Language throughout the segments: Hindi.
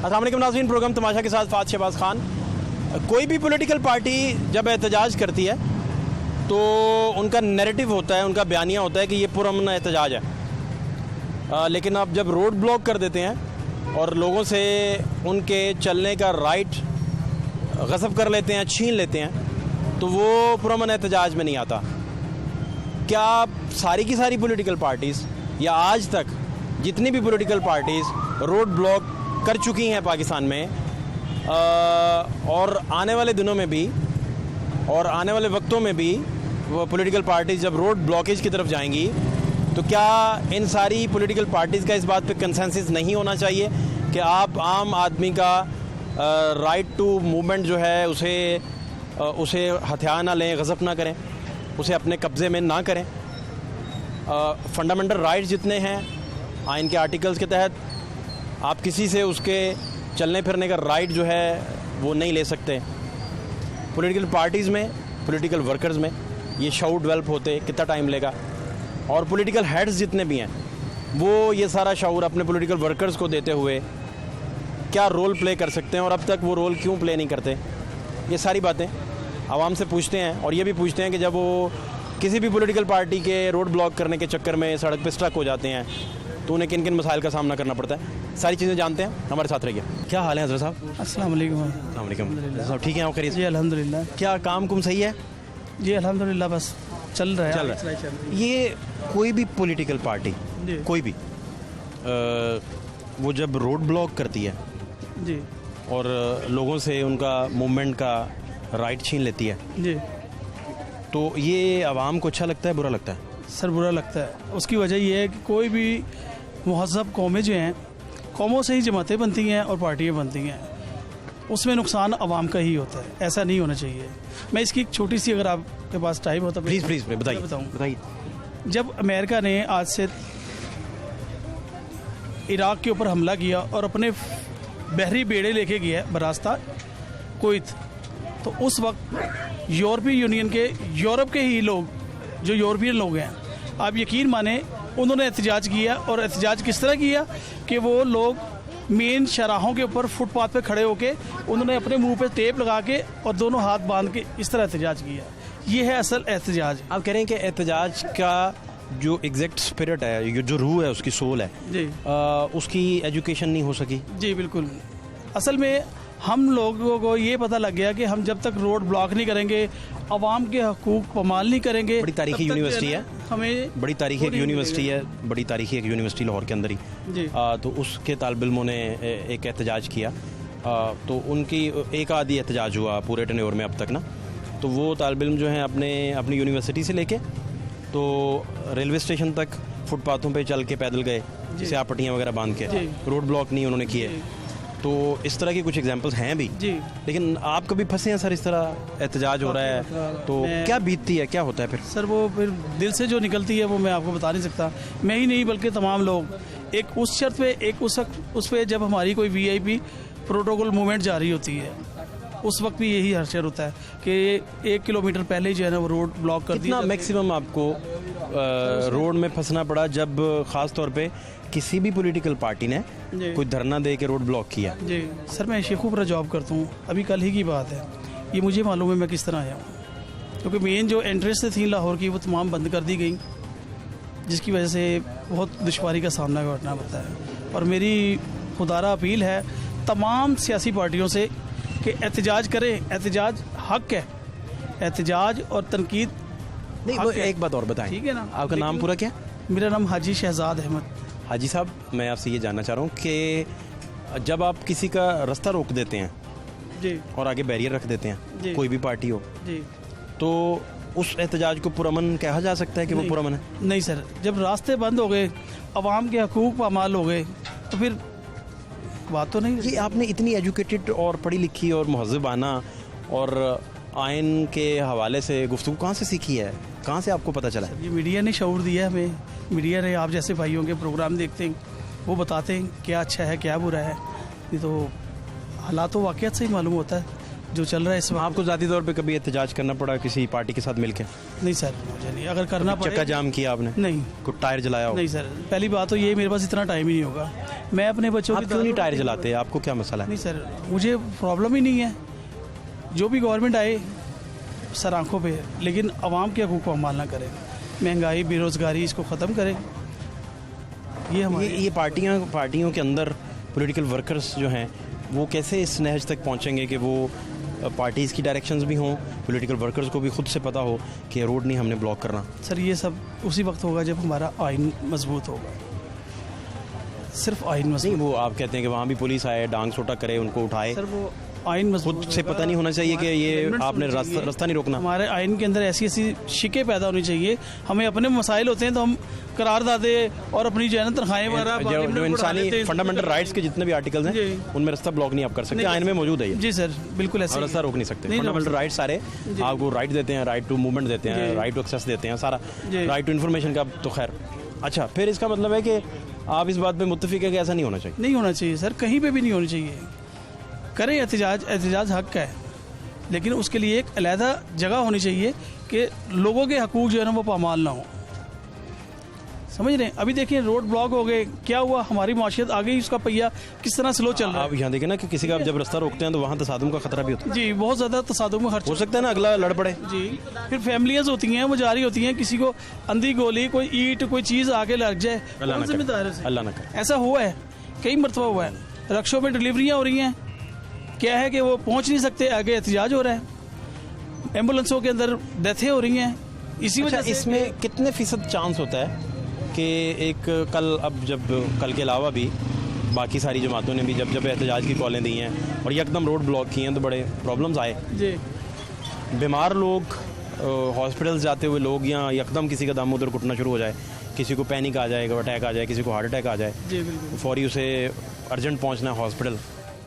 अस्सलाम वालेकुम नाज़रीन, प्रोग्राम तमाशा के साथ फ़ात शहबाज खान। कोई भी पॉलिटिकल पार्टी जब एहतजाज करती है तो उनका नैरेटिव होता है, उनका बयानिया होता है कि ये पुरअमन एहतजाज है। लेकिन आप जब रोड ब्लॉक कर देते हैं और लोगों से उनके चलने का राइट गस्ब कर लेते हैं, छीन लेते हैं, तो वो पुरअमन एहतजाज में नहीं आता। क्या सारी की सारी पॉलिटिकल पार्टीज़ या आज तक जितनी भी पॉलिटिकल पार्टीज़ रोड ब्लॉक कर चुकी हैं पाकिस्तान में, और आने वाले दिनों में भी और आने वाले वक्तों में भी वो पॉलिटिकल पार्टीज़ जब रोड ब्लॉकेज की तरफ जाएंगी, तो क्या इन सारी पॉलिटिकल पार्टीज़ का इस बात पे कंसेंसस नहीं होना चाहिए कि आप आम आदमी का राइट टू मूवमेंट जो है उसे हथियार ना लें, गज़ब ना करें, उसे अपने कब्ज़े में ना करें। फंडामेंटल राइट्स जितने हैं आइन के आर्टिकल्स के तहत, आप किसी से उसके चलने फिरने का राइट जो है वो नहीं ले सकते। पॉलिटिकल पार्टीज़ में, पॉलिटिकल वर्कर्स में ये शऊर डेवलप होते कितना टाइम लेगा, और पॉलिटिकल हेड्स जितने भी हैं वो ये सारा शऊर अपने पॉलिटिकल वर्कर्स को देते हुए क्या रोल प्ले कर सकते हैं और अब तक वो रोल क्यों प्ले नहीं करते। ये सारी बातें आवाम से पूछते हैं, और ये भी पूछते हैं कि जब वो किसी भी पॉलिटिकल पार्टी के रोड ब्लॉक करने के चक्कर में सड़क पर स्ट्रक हो जाते हैं तो उन्हें किन किन मसाइल का सामना करना पड़ता है। सारी चीज़ें जानते हैं, हमारे साथ रहिए। क्या हाल है हज़रत साहब? अस्सलाम वालेकुम। अस्सलाम वालेकुम साहब, ठीक है? खैरियत? जी अल्हम्दुलिल्लाह। क्या काम कुम सही है? जी अल्हम्दुलिल्लाह, बस चल रहा है। चल रहा है। ये कोई भी पॉलिटिकल पार्टी, कोई भी वो जब रोड ब्लॉक करती है जी और लोगों से उनका मूवमेंट का राइट छीन लेती है जी, तो ये आवाम को अच्छा लगता है, बुरा लगता है? सर बुरा लगता है। उसकी वजह ये है कि कोई भी महज़ब कौमें जो हैं, कौमों से ही जमातें बनती हैं और पार्टियाँ बनती हैं, उसमें नुकसान आवाम का ही होता है। ऐसा नहीं होना चाहिए। मैं इसकी एक छोटी सी, अगर आपके पास टाइम होता तो प्लीज़ बताइए। बताइए। जब अमेरिका ने आज से इराक़ के ऊपर हमला किया और अपने बहरी बेड़े लेके गया बरास्ता कुवैत, तो उस वक्त यूरोपीय यूनियन के, यूरोप के ही लोग, जो यूरोपियन लोग हैं, आप यकीन माने उन्होंने एहतजाज किया। और एहतजाज किस तरह किया कि वो लोग मेन शराहों के ऊपर फुटपाथ पे खड़े होके उन्होंने अपने मुंह पे टेप लगा के और दोनों हाथ बांध के इस तरह एहतजाज किया। ये है असल एहतजाज। आप कह रहे हैं कि एहतजाज का जो एग्जैक्ट स्पिरिट है, जो रूह है, उसकी सोल है जी, उसकी एजुकेशन नहीं हो सकी। जी बिल्कुल। असल में हम लोगों को ये पता लग गया कि हम जब तक रोड ब्लॉक नहीं करेंगे, अवाम के हकूक पमाल नहीं करेंगे। बड़ी तारीखी यूनिवर्सिटी है, हमें बड़ी तारीखी एक यूनिवर्सिटी है, बड़ी तारीखी एक यूनिवर्सिटी लाहौर के अंदर ही जी। तो उसके तालिब इल्मों ने एक एहतजाज किया, तो उनकी एक आधी एहतजाज हुआ पूरे टेन्योर में अब तक ना। तो वो तालिब इल्म जो हैं अपनी यूनिवर्सिटी से लेके तो रेलवे स्टेशन तक फुटपाथों पे चल के पैदल गए, स्याह पट्टियाँ वगैरह बांध के, रोड ब्लॉक नहीं उन्होंने किए। तो इस तरह की कुछ एग्जांपल्स हैं भी जी। लेकिन आप कभी फंसे हैं सर इस तरह एहतजाज हो रहा है तो क्या बीतती है, क्या होता है फिर? सर वो फिर दिल से जो निकलती है वो मैं आपको बता नहीं सकता। मैं ही नहीं बल्कि तमाम लोग, एक उस शर्त पे, एक उस पे जब हमारी कोई वीआईपी प्रोटोकॉल मूवमेंट जारी होती है, उस वक्त भी यही हर्षर होता है कि 1 किलोमीटर पहले ही जो है ना वो रोड ब्लॉक कर दिया। कितना मैक्सिमम आपको रोड में फंसना पड़ा जब ख़ास तौर पे किसी भी पॉलिटिकल पार्टी ने कोई धरना दे के रोड ब्लॉक किया? जी सर, मैं शेखुपुरा जॉब करता हूँ, अभी कल ही की बात है। ये मुझे मालूम है मैं किस तरह आया हूँ, क्योंकि मेन जो एंट्रेंस थी लाहौर की वो तमाम बंद कर दी गई, जिसकी वजह से बहुत दुश्वारी का सामना करना पड़ता है। और मेरी खुदारा अपील है तमाम सियासी पार्टियों से कि एहतजाज करें। एहतजाज हक है, एहतजाज और तनकीद नहीं। वो एक बात और बताएं, ठीक है ना? आपका नाम पूरा क्या? मेरा नाम हाजी शहजाद अहमद। हाजी साहब, मैं आपसे ये जानना चाह रहा हूँ कि जब आप किसी का रास्ता रोक देते हैं जी और आगे बैरियर रख देते हैं, कोई भी पार्टी हो जी, तो उस एहतजाज को पुरअमन कहा जा सकता है कि वो पुरअमन है? नहीं सर, जब रास्ते बंद हो गए, अवाम के हकूक पामाल हो गए, तो फिर बात तो नहीं। ये आपने इतनी एजुकेटेड और पढ़ी लिखी और महज़बाना और आइन के हवाले से गुफ्तगू कहाँ से सीखी है, कहाँ से आपको पता चला है? ये मीडिया ने शऊर दिया हमें। मीडिया ने, आप जैसे भाइयों के प्रोग्राम देखते हैं, वो बताते हैं क्या अच्छा है क्या बुरा है। ये तो हालात तो वाक़ियत से ही मालूम होता है। जो चल रहा है इस वक्त। आपको ज़ाती तौर पे कभी एहतजाज करना पड़ा किसी पार्टी के साथ मिलकर? नहीं सर, मुझे नहीं, अगर करना चक्का पड़े जाम किया आपने? नहीं कोई टायर जलाया हो? नहीं सर, पहली बात तो ये मेरे पास इतना टाइम ही नहीं होगा। मैं अपने बच्चों आप की क्यों नहीं दारू- टायर जलाते? आपको क्या मसला है? नहीं सर, मुझे प्रॉब्लम ही नहीं है। जो भी गवर्नमेंट आए सर आंखों पे, लेकिन आवाम के हकूक़ को अमाल ना करें। महंगाई, बेरोज़गारी, इसको ख़त्म करें। ये हमारे ये पार्टियों के अंदर पॉलिटिकल वर्कर्स जो हैं वो कैसे इस नहज तक पहुंचेंगे कि वो पार्टीज़ की डायरेक्शंस भी हों, पॉलिटिकल वर्कर्स को भी खुद से पता हो कि रोड नहीं हमने ब्लॉक करना? सर ये सब उसी वक्त होगा जब हमारा आइन मजबूत होगा। सिर्फ आइन नहीं, मजबूत। वो आप कहते हैं कि वहाँ भी पुलिस आए, डांग सोटा करे, उनको उठाए। सर वो आइन मजबूत खुद से होगा। पता नहीं होना चाहिए कि ये Amendments आपने होने चाहिए। रास्ता नहीं रोकना। हमारे आइन के अंदर ऐसी ऐसी शिकें पैदा होनी चाहिए। हमें अपने मसाइल होते हैं तो हम करारदादे और अपनी जो है ना तनख्वाहें वगैरह जो पार्लियामेंट में बढ़ा लेते इंसानी हैं। फंडामेंटल राइट्स के जितने भी आर्टिकल्स हैं जी। उनमें रास्ता ब्लॉक नहीं आप कर सकते, आइन में मौजूद है ये। जी सर, बिल्कुल ऐसे और ही रास्ता है। रोक नहीं सकते। नहीं रोक फंडामेंटल सकते। राइट सारे आपको राइट देते हैं, राइट टू मूवमेंट देते हैं, जी। राइट टू एक्सेस देते हैं, सारा जी। राइट टू इन्फॉर्मेशन का तो खैर। अच्छा, फिर इसका मतलब है कि आप इस बात पे मुत्तफिक है कि ऐसा नहीं होना चाहिए? नहीं होना चाहिए सर, कहीं पे भी नहीं होनी चाहिए। करें एहतजाज हक है, लेकिन उसके लिए एक अलहदा जगह होनी चाहिए कि लोगों के हकूक़ जो है ना वो पामाल ना हो। समझ रहे हैं? अभी देखिए रोड ब्लॉक हो गए, क्या हुआ? हमारी माशियत आ गई, उसका पहिया किस तरह स्लो चल रहा आप यहाँ देखें ना कि किसी का आप जब रास्ता रोकते हैं तो वहाँ तसादुम का खतरा भी होता है। जी, बहुत ज़्यादा तसादुम में खर्च हो सकता है ना, अगला लड़ पड़े। जी। फिर फैमिलियाँ होती हैं, वो जारी होती हैं, किसी को अंधी गोली, कोई ईंट, कोई चीज़ आके लग जाए, अल्लाह ना कौन जिम्मेदार है करे, उसे? अल्लाह ना करे। ऐसा हुआ है, कई मरतबा हुआ है। रक्षों में डिलीवरियाँ हो रही हैं, क्या है कि वो पहुंच नहीं सकते, आगे एहतजाज हो रहा है। एम्बुलेंसों के अंदर डेथें हो रही हैं। इसी अच्छा, वजह से इसमें कितने फीसद चांस होता है कि एक कल के अलावा भी बाकी सारी जमातों ने भी जब एहतजाज की कॉलें दी हैं और यकदम रोड ब्लॉक किए हैं तो बड़े प्रॉब्लम्स आए। जी, बीमार लोग, हॉस्पिटल्स जाते हुए लोग, या यकदम किसी का दम उधर घुटना शुरू हो जाए, किसी को पैनिक आ जाए, अटैक आ जाए, किसी को हार्ट अटैक आ जाए, जी बिल्कुल। फौरी उसे अर्जेंट पहुंचना है हॉस्पिटल,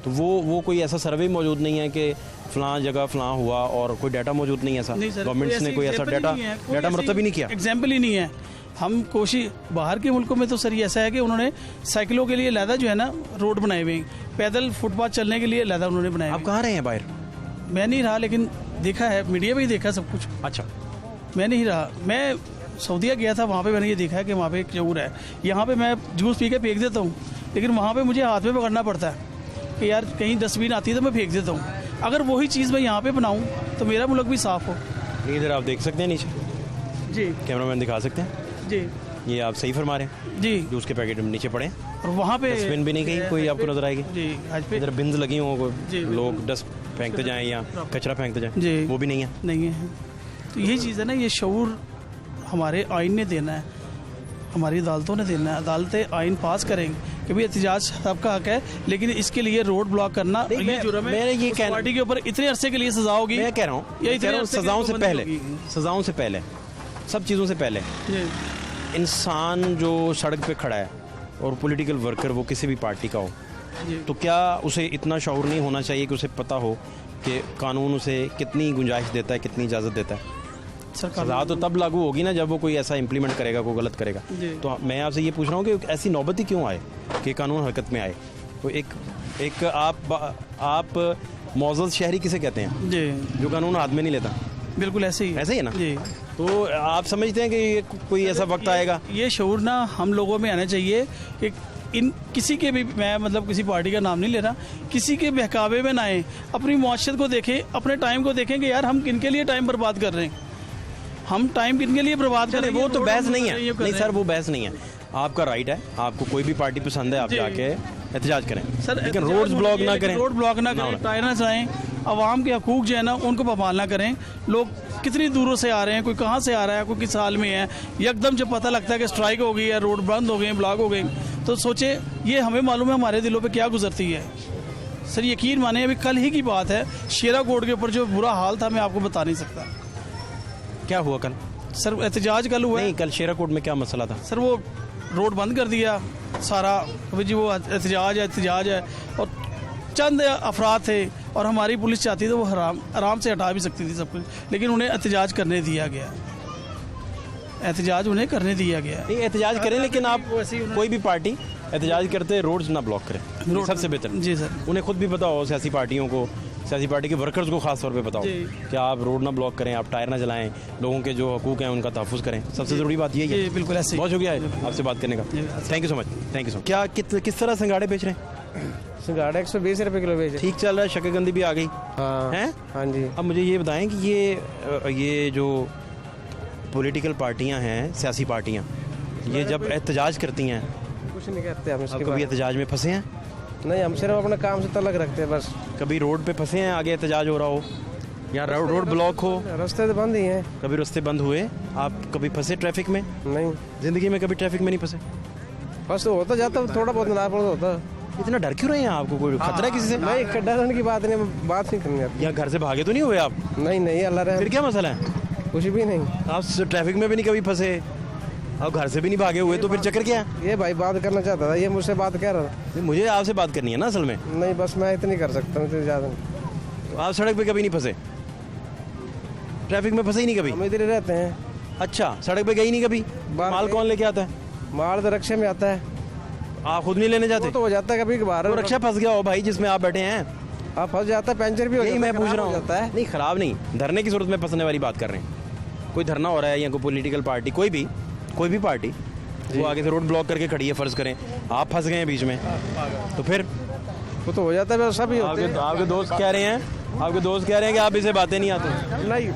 तो वो कोई ऐसा सर्वे मौजूद नहीं है कि फ़लाँ जगह फ़लाँ हुआ और कोई डाटा मौजूद नहीं है ऐसा? नहीं सर, गवर्नमेंट्स ने कोई ऐसा डाटा मुरतब ही नहीं किया? एग्जाम्पल ही नहीं है। हम कोशिश, बाहर के मुल्कों में तो सर ये ऐसा है कि उन्होंने साइकिलों के लिए अलहदा जो है ना रोड बनाए हुए हैं, पैदल फुटपाथ चलने के लिए अलहदा उन्होंने बनाए आप हुए कहाँ रहे हैं बाहर? हैं। मैं नहीं रहा, लेकिन देखा है, मीडिया में ही देखा सब कुछ। अच्छा, मैं नहीं रहा, मैं सऊदीया गया था, वहाँ पे मैंने ये देखा है कि वहाँ पे एक शऊर है। यहाँ पे मैं जूस पी के फेंक देता हूँ, लेकिन वहाँ पे मुझे हाथ में पकड़ना पड़ता है कि यार कहीं डस्टबिन आती है तो मैं फेंक देता हूँ। अगर वही चीज़ मैं यहाँ पे बनाऊँ तो मेरा मुल्क भी साफ़ हो। इधर आप देख सकते हैं नीचे, जी कैमरामैन दिखा सकते हैं, जी ये आप सही फरमा रहे हैं। जी। जूस के पैकेट नीचे पड़े, और वहाँ पे डस्टबिन भी नहीं कहीं कोई आपको नजर आएगी? जी, आज पे इधर बिन्स लगी हों, जी, लोग डस्ट फेंकते जाएं या कचरा फेंकते जाएं, जी। वो भी नहीं है। नहीं है। तो यही चीज़ है ना, ये शऊर हमारे आइन ने देना है, हमारी अदालतों ने देना है। अदालतें आइन पास करेंगे कि भाई एहतजाज सबका हक है, लेकिन इसके लिए रोड ब्लॉक करना नहीं, ये जुर्म है। मैंने ये उस कहना- पार्टी के ऊपर इतने अरसे के लिए सजा होगी। मैं कह रहा हूँ सजाओं से पहले, सजाओं से पहले, सब चीज़ों से पहले जी। इंसान जो सड़क पे खड़ा है और पॉलिटिकल वर्कर वो किसी भी पार्टी का हो, जी। तो क्या उसे इतना शऊर नहीं होना चाहिए कि उसे पता हो कि कानून उसे कितनी गुंजाइश देता है, कितनी इजाज़त देता है? सरकार सजा तो तब लागू होगी ना जब वो कोई ऐसा इम्प्लीमेंट करेगा, कोई गलत करेगा। जी। तो मैं आपसे ये पूछ रहा हूँ कि ऐसी नौबत ही क्यों आए कि कानून हरकत में आए? तो एक आप मौजूद शहरी किसे कहते हैं जी, जो कानून हाथ में नहीं लेता? बिल्कुल ऐसे ही ऐसे ही है ना? जी। तो आप समझते हैं कि ये कोई ऐसा वक्त आएगा? ये शऊर ना हम लोगों में आना चाहिए कि इन किसी के भी, मैं मतलब किसी पार्टी का नाम नहीं ले रहा, किसी के बहकावे में ना आए, अपनी मुआशरत को देखें, अपने टाइम को देखें कि यार हम किन के लिए टाइम बर्बाद कर रहे हैं, हम टाइम किन के लिए बर्बाद कर रहे हैं। वो तो बहस नहीं है, नहीं सर, सर, वो बहस नहीं है। आपका राइट है, आपको कोई भी पार्टी पसंद है, आप जी। जाके एहतजाज करें, लेकिन एहतजाज रोड्स होना ब्लॉक चाहिए, ना लेकिन करें, रोड ब्लॉक ना करें, टायर ना चलाएं, आवाम के हकूक जो है ना उनको बहाल ना करें। लोग कितनी दूरों से आ रहे हैं, कोई कहाँ से आ रहा है, कोई किस हाल में है, यकदम जब पता लगता है कि स्ट्राइक हो गई है, रोड बंद हो गए, ब्लॉक हो गए, तो सोचे ये हमें मालूम है हमारे दिलों पे क्या गुजरती है। सर यकीन माने, अभी कल ही की बात है, शेरा कोट के ऊपर जो बुरा हाल था मैं आपको बता नहीं सकता। क्या हुआ कल? सर एहतजाज कल हुआ है। नहीं, कल शेरा कोट में क्या मसला था? सर वो रोड बंद कर दिया सारा, अभी जी वो एहतजाज है और चंद अफराद थे और हमारी पुलिस चाहती तो वो आराम से हटा भी सकती थी सब कुछ, लेकिन उन्हें एहतजाज करने दिया गया, एहतजाज उन्हें करने दिया गया। नहीं, एहतजाज करें, लेकिन आप कोई भी पार्टी एहतजाज करते रोड्स ना ब्लॉक करें, सबसे बेहतर। जी सर। उन्हें खुद भी पता हो, सियासी पार्टियों को, सियासी पार्टी के वर्कर्स को खास तौर पे बताओ कि आप रोड ना ब्लॉक करें, आप टायर ना जलाएं, लोगों के जो हकूक हैं उनका तहफ़्फ़ुज़ करें। सबसे ज़रूरी बात यही है। बिल्कुल ऐसे ही। बहुत शुक्रिया है आपसे बात करने का। Thank you so much, thank you so much. क्या किस तरह सिंगाड़े बेच रहे हैं? सिंगाड़ा 120 रुपए किलो बेच। ठीक चल रहा है, शक्करकंदी भी आ गई हैं? हाँ जी। अब मुझे ये बताएं कि ये जो पॉलिटिकल पार्टियां हैं, सियासी पार्टियां, ये जब एहतजाज करती हैं, कुछ नहीं करते हम आप इसके कभी बाद। एहतजाज में फंसे हैं? नहीं, हम सिर्फ अपने काम से तलक रखते हैं बस। कभी रोड पे फंसे हैं, आगे एहतजाज हो रहा हो या रोड ब्लॉक हो? रास्ते तो बंद ही हैं। कभी रास्ते बंद हुए? आप कभी फंसे ट्रैफिक में? नहीं, ज़िंदगी में कभी ट्रैफिक में नहीं फंसे? बस तो होता जाता, थोड़ा बहुत नॉर्मल होता। इतना डर क्यों रहे हैं? आपको कोई खतरा है किसी से? नहीं, डरने की बात नहीं, बात नहीं करनी आती। या घर से भागे तो नहीं हुए आप? नहीं, अल्लाह रहे। फिर क्या मसला है? कुछ भी नहीं। आप ट्रैफिक में भी नहीं कभी फंसे, आप घर से भी नहीं भागे हुए, तो फिर चक्कर क्या है? ये भाई बात करना चाहता था, ये मुझसे बात कह रहा था। मुझे आपसे बात करनी है ना असल में। नहीं, बस मैं इतनी कर सकता हूँ, ज़्यादा। आप सड़क पे कभी नहीं फंसे? ट्रैफिक में फंसे ही नहीं कभी? हम इधर ही रहते हैं। अच्छा, सड़क पे गई नहीं कभी? माल कौन लेके आता है? माल तो रक्षा में आता है। आप खुद नहीं लेने जाते? वो तो हो जाता है कभी कभार। तो रक्षा फंस गया हो भाई जिसमें आप बैठे हैं। आप फंस जाता है, पंचर भी हो यही जाता है, मैं पूछ खराब रहा हो हूँ। जाता है। नहीं, खराब नहीं, धरने की सूरत में फंसने वाली बात कर रहे हैं। कोई धरना हो रहा है या कोई पॉलिटिकल पार्टी, कोई भी पार्टी, वो आगे से रोड ब्लॉक करके खड़ी है, फर्ज करें आप फंस गए हैं बीच में, तो फिर वो तो हो जाता है, सभी होते हैं। आपके दोस्त कह रहे हैं, कि आप इसे बातें नहीं आती। नहीं,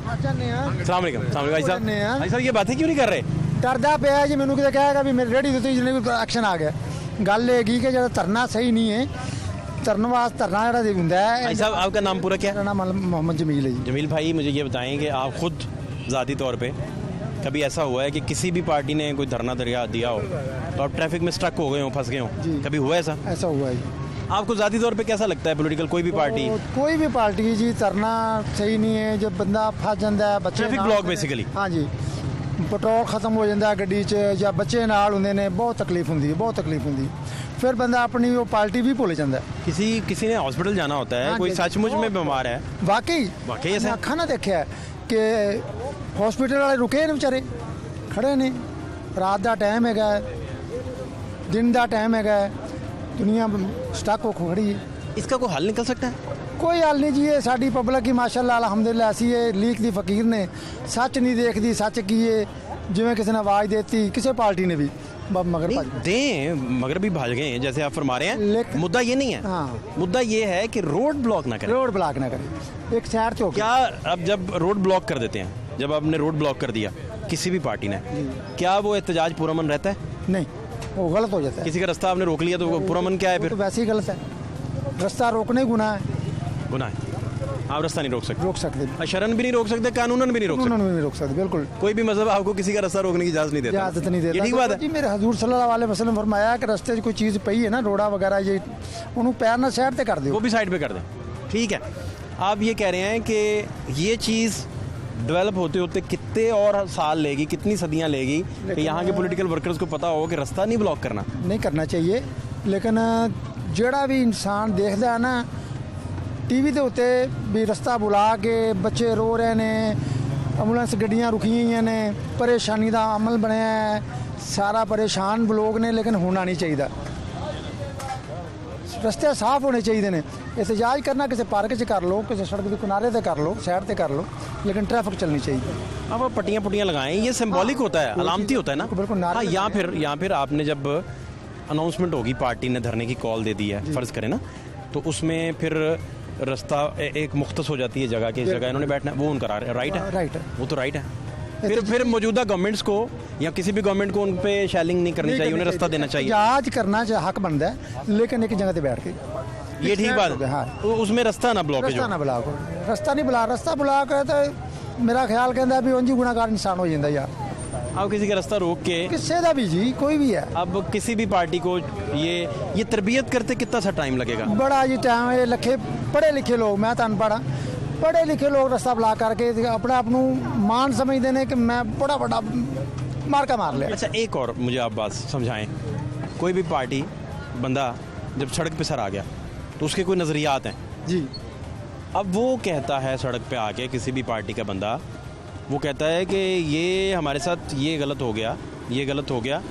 अस्सलाम वालेकुम भाई साहब। भाई साहब ये बातें क्यों नहीं कर रहे? ਡਰਦਾ ਪਿਆ ਜੀ ਮੈਨੂੰ ਕਿਤੇ ਕਹੇਗਾ ਵੀ ਮੇਰੇ ਰੇੜੀ ਦੇ ਉੱਤੇ ਜਿਹਨੇ ਵੀ ਐਕਸ਼ਨ ਆ ਗਿਆ ਗੱਲ ਇਹ ਹੈਗੀ ਕਿ ਜਿਹੜਾ ਧਰਨਾ ਸਹੀ ਨਹੀਂ ਹੈ ਧਰਨ ਵਾਸਤੇ ਧਰਨਾ ਜਿਹੜਾ ਹੁੰਦਾ ਹੈ भाई साहब आपका नाम पूरा क्या है? ਮੇਰਾ ਨਾਮ मोहम्मद जमील है जी जमील भाई, मुझे ये बताएं कि आप खुद ज़ाती तौर पे कभी ऐसा हुआ है कि किसी भी पार्टी ने कोई धरना दिया हो तो आप ट्रैफिक में स्टक हो गए हो, फंस गए हो? जी। कभी हुआ ऐसा? ऐसा हुआ है जी आपको ज़ाती तौर पे कैसा लगता है पॉलिटिकल कोई भी पार्टी? तो कोई भी पार्टी जी धरना सही नहीं है जब बंदा फस जाता है बच्चे ट्रैफिक नाल ब्लॉक होंदे ने। basically। हाँ जी ਪੈਟਰੋਲ ਖਤਮ ਹੋ ਜਾਂਦਾ ਗੱਡੀ 'ਚ ਜਾਂ ਬੱਚੇ ਨਾਲ ਹੁੰਦੇ ਨੇ ਬਹੁਤ ਤਕਲੀਫ ਹੁੰਦੀ ਹੈ ਬਹੁਤ ਤਕਲੀਫ ਹੁੰਦੀ ਫਿਰ ਬੰਦਾ ਆਪਣੀ ਉਹ ਪਾਰਟੀ भी भूल ਜਾਂਦਾ किसी ने हॉस्पिटल जाना होता है, हाँ कोई जी, सचमुच में बीमार है, वाकई वाकई ऐसा मैं है? ਅੱਖਾਂ ਨਾਲ ਦੇਖਿਆ ਕਿ ਹਸਪੀਟਲ ਵਾਲੇ ਰੁਕੇ ਨੇ ਵਿਚਾਰੇ ਖੜੇ ਨੇ ਰਾਤ ਦਾ ਟਾਈਮ ਹੈਗਾ ਦਿਨ ਦਾ ਟਾਈਮ ਹੈਗਾ ਦੁਨੀਆ ਸਟਕ ਹੋ ਖੜੀ ਹੈ इसका कोई हल निकल सकता है? ਕੋਈ ਹਾਲ ਨਹੀਂ ਜੀ ਇਹ ਸਾਡੀ ਪਬਲਿਕ ਹੀ ਮਾਸ਼ਾਅੱਲਾ ਅਲਹਮਦੁਲਿਲਾ ਅਸੀਂ ਇਹ ਲੀਕ ਦੀ ਫਕੀਰ ਨੇ ਸੱਚ ਨਹੀਂ ਦੇਖਦੀ ਸੱਚ ਕੀ ਹੈ ਜਿਵੇਂ ਕਿਸੇ ਨੇ ਆਵਾਜ਼ ਦਿੱਤੀ ਕਿਸੇ ਪਾਰਟੀ ਨੇ ਵੀ मगर नहीं दें, मगर भी भाग गए हैं जैसे आप फरमा रहे हैं। लेकिन- मुद्दा ये नहीं है, हाँ। मुद्दा ये है कि रोड ब्लॉक ना करें। रोड ब्लॉक ना करें एक साइड से हो क्या अब जब रोड ब्लॉक कर देते हैं, जब आपने रोड ब्लॉक कर दिया किसी भी पार्टी ने, क्या वो एहतजाज पुरअमन रहता है? नहीं वो गलत हो जाता है किसी का रास्ता आपने रोक लिया तो पुरअमन क्या है वो फिर? तो वैसे ही गलत है रास्ता रोकने गुनाह है गुनाह है, आप रास्ता नहीं रोक सकते, रोक सकते अशरन भी नहीं रोक सकते, कानूनन भी नहीं रोक सकते। उन्होंने भी नहीं रोक सकते बिल्कुल कोई भी मजहब आपको किसी का रास्ता रोकने की इजाजत नहीं देता। इजाजत नहीं देता ये ठीक बात जी है। मेरे हजूर सल्लल्लाहु अलैहि वसल्लम फरमाया कि रास्ते 'ਚ कोई चीज़ पई है ना रोड़ा वगैरह ये उन्होंने पैर ना साइड ते कर वो दियो भी साइड पे कर दें, ठीक है। आप ये कह रहे हैं कि ये चीज़ डेवलप होते होते कितने और साल लेगी, कितनी सदियां लेगी कि यहाँ के पॉलिटिकल वर्कर्स को पता हो कि रास्ता नहीं ब्लॉक करना। नहीं करना चाहिए लेकिन ਜਿਹੜਾ ਵੀ ਇਨਸਾਨ ਦੇਖਦਾ ਹੈ ਨਾ ਟੀਵੀ ਦੇ ਉੱਤੇ ਵੀ ਰਸਤਾ ਬੁਲਾ ਕੇ ਬੱਚੇ ਰੋ ਰਹੇ ਨੇ ਐਂਬੂਲੈਂਸ ਗੱਡੀਆਂ ਰੁਕੀਆਂ ਹੋਈਆਂ ਨੇ ਪਰੇਸ਼ਾਨੀ ਦਾ ਅਮਲ ਬਣਿਆ ਹੈ ਸਾਰਾ ਪਰੇਸ਼ਾਨ ਲੋਕ ਨੇ ਲੇਕਿਨ ਹੋਣਾ ਨਹੀਂ ਚਾਹੀਦਾ ਰਸਤੇ ਸਾਫ਼ ਹੋਣੇ ਚਾਹੀਦੇ ਨੇ ਇhtਜਾਜ ਕਰਨਾ ਕਿਸੇ ਪਾਰਕ 'ਚ ਕਰ ਲਓ ਕਿਸੇ ਸੜਕ ਦੇ ਕਿਨਾਰੇ ਤੇ ਕਰ ਲਓ ਸਾਈड ਤੇ ਕਰ ਲਓ लेकिन ट्रैफिक चलनी चाहिए अब आप पट्टियाँ लगाएं, ये सिंबॉलिक होता है, अलामती होता है ना। बिल्कुल नारे हाँ, यहाँ फिर आपने जब अनाउंसमेंट होगी, पार्टी ने धरने की कॉल दे दी है, फ़र्ज़ करें ना, तो उसमें फिर रास्ता एक मुख्तस हो जाती है जगह की, इस जगह इन्होंने बैठना, वो उनका राइट है, राइट है वो तो राइट है। फिर मौजूदा गवर्नमेंट्स को या किसी भी गवर्नमेंट को उन पे शैलिंग नहीं करनी चाहिए, उन्हें रास्ता देना चाहिए। इजाज करना चाहिए हक बनता है लेकिन एक जगह पे बैठ के ये ठीक बात है। हाँ उसमें रास्ता ना ब्लॉकेज रस्ता हो। ना ब्लॉक हो रस्ता नहीं बुला रस्ता ब्लॉक है तो मेरा ख्याल कहता है भी उंजी गुनाहगार इंसान हो जाता यार आप किसी का रास्ता रोक के, किससे दा भी जी कोई भी है अब किसी भी पार्टी को ये तरबियत करते कितना सा टाइम लगेगा? बड़ा जी टाइम ये लखे पढ़े लिखे लोग मैं तो अनपढ़ हाँ पढ़े लिखे लोग रस्ता ब्लॉक करके अपने आप नूं मान समझते हैं कि मैं बड़ा बड़ा मार्का मार लिया। अच्छा, एक और मुझे आप बात समझाएं, कोई भी पार्टी बंदा जब सड़क पे सर आ गया तो उसके कोई नज़रियात हैं जी अब वो कहता है सड़क पे आके किसी भी पार्टी का बंदा वो कहता है कि ये हमारे साथ ये गलत हो गया, ये गलत हो गया,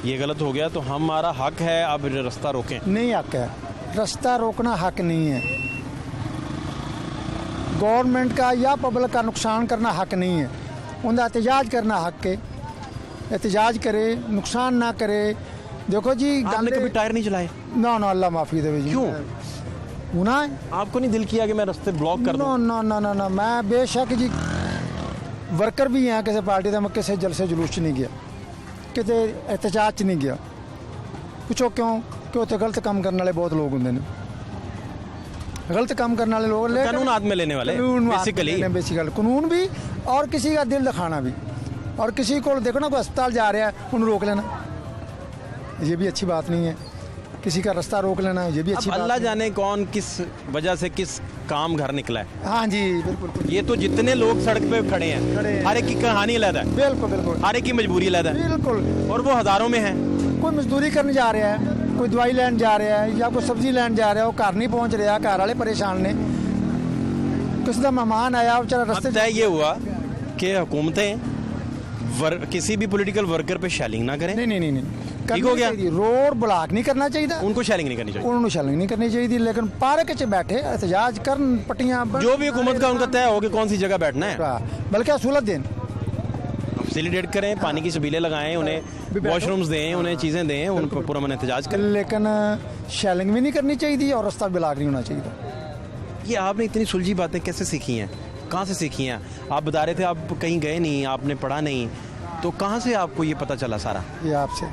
ये गलत हो गया, तो हमारा हक है अब रास्ता रोकें। नहीं हक है रास्ता रोकना हक नहीं है गवर्नमेंट का या पब्लिक का नुकसान करना हक नहीं है, उनका एहतजाज करना हक है। एहतजाज करे, नुकसान ना करे। देखो जी, आपने कभी टायर नहीं चलाए? ना ना, अल्लाह माफ़ी देवे जी। क्यों? गुनाह है। आपको नहीं दिल किया कि मैं रास्ते ब्लॉक कर दूं? ना ना ना ना ना, मैं बेशक जी वर्कर भी हैं किसी पार्टी का, मैं किसी जलसे जुलूस च नहीं गया, किसी एहतजाज च नहीं गया। पूछो क्यों? कि उत्थे गलत काम करने वाले बहुत लोग होंगे ने, गलत काम करने वाले लोग कानून हाथ में लेने वाले बेसिकली। कानून भी और किसी का दिल दिखाना भी। और किसी को देखो ना, कोई अस्पताल जा रहा है उन्हें रोक लेना, ये भी अच्छी बात नहीं है। किसी का रास्ता रोक लेना, ये भी अच्छी बात अल्लाह नहीं। जाने कौन किस वजह से किस काम घर निकला है। हाँ जी, बिल्कुल ये तो जितने लोग सड़क पे खड़े हैं, हर एक की कहानी अलग है, बिल्कुल बिल्कुल हर एक की मजबूरी अलग है, बिल्कुल। और वो हजारों में है। कोई मजदूरी करने जा रहा है, कोई दवाई लैन जा रहा है, या कोई सब्जी लैन जा रहा है, वो घर नहीं पहुंच रहा, घर वाले परेशान ने। किसी का मेहमान आया, बेचारा रास्ते तय ये हुआ कि हुकूमतें किसी भी पॉलिटिकल वर्कर पे शेलिंग ना करें। नहीं नहीं नहीं नहीं, ठीक हो गया। रोड ब्लॉक नहीं करना चाहिए, उनको शेलिंग नहीं करनी चाहिए। उन्होंने शेलिंग नहीं करनी चाहिए, लेकिन पार्क च बैठे एहतजाज कर, पट्टियां जो भी हुकूमत का उनका तय हो कि कौन सी जगह बैठना है, बल्कि सहूलत दें, फैसिलिटेट करें, पानी की सबीलें लगाएं, उन्हें वॉशरूम्स दें, उन्हें चीज़ें दें, उन पर पूरा मन एहतजाज करें। लेकिन शेलिंग भी नहीं करनी चाहिए और रास्ता ब्लॉक नहीं होना चाहिए। ये आपने इतनी सुलझी बातें कैसे सीखी हैं? कहाँ से सीखी हैं? आप बता रहे थे आप कहीं गए नहीं, आपने पढ़ा नहीं, तो कहाँ से आपको ये पता चला सारा? ये आपसे,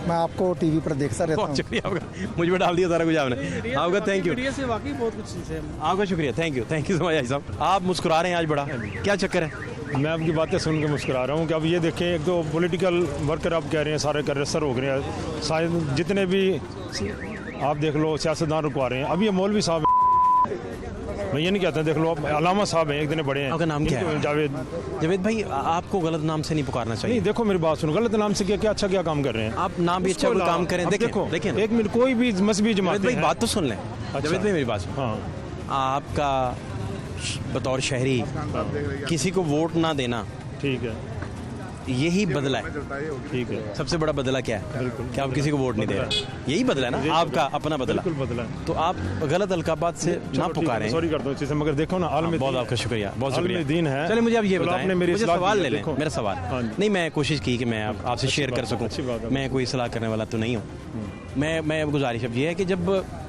मैं आपको टीवी पर देखता रहता हूँ। बहुत शुक्रिया आपका, मुझ पर डाल दिया सारा कुछ आपने। आपका थैंक यू, से वाकई बहुत कुछ सीखे। आपका शुक्रिया, थैंक यू सो मच भाई साहब। आप मुस्कुरा रहे हैं आज, बड़ा क्या चक्कर है? मैं आपकी बातें सुन के मुस्कुरा रहा हूँ कि अब ये देखें, एक तो पॉलिटिकल वर्कर आप कह रहे हैं सारे कर सर हो गए हैं, शायद जितने भी आप देख लो सियासतदान रुकवा रहे हैं। अब ये मौलवी साहब, मैं ये नहीं कहता, देख लो आप अलामा साहब हैं, एक दिन बड़े हैं। आपका नाम क्या है? जावेद भाई, आपको गलत नाम से नहीं पुकारना चाहिए। नहीं, देखो मेरी बात सुनो, गलत नाम से क्या अच्छा क्या काम कर रहे हैं आप? नाम भी अच्छा कोई काम करें। देखो देखें एक मिनट, कोई भी मजहबी जमात भाई बात तो सुन लें। जावेद भाई मेरी बात सुन। हाँ, आपका बतौर शहरी किसी को वोट ना देना, ठीक है, यही बदला है। ठीक है, सबसे बड़ा बदला क्या है? कि आप किसी को वोट नहीं दे रहे, यही बदला है ना आपका अपना बदला। बिल्कुल बदला है। तो आप गलत अलकाबात से ना पुकारें। सॉरी करता हूँ चीज़ें, मगर देखो ना, बहुत आपका शुक्रिया, बहुत शुक्रिया। दीन है। चलिए मुझे आप ये तो बताएं, आपने मेरी मुझे सलाह सवाल दी ले है, लें, देखो। मेरा सवाल। हाँ जी। नहीं, मैं कोशिश की कि मैं आपसे शेयर कर सकूं। अच्छी बात है। मैं कोई सलाह करने वाला तो नहीं हूँ। मैं गुजारिश अब ये है कि जब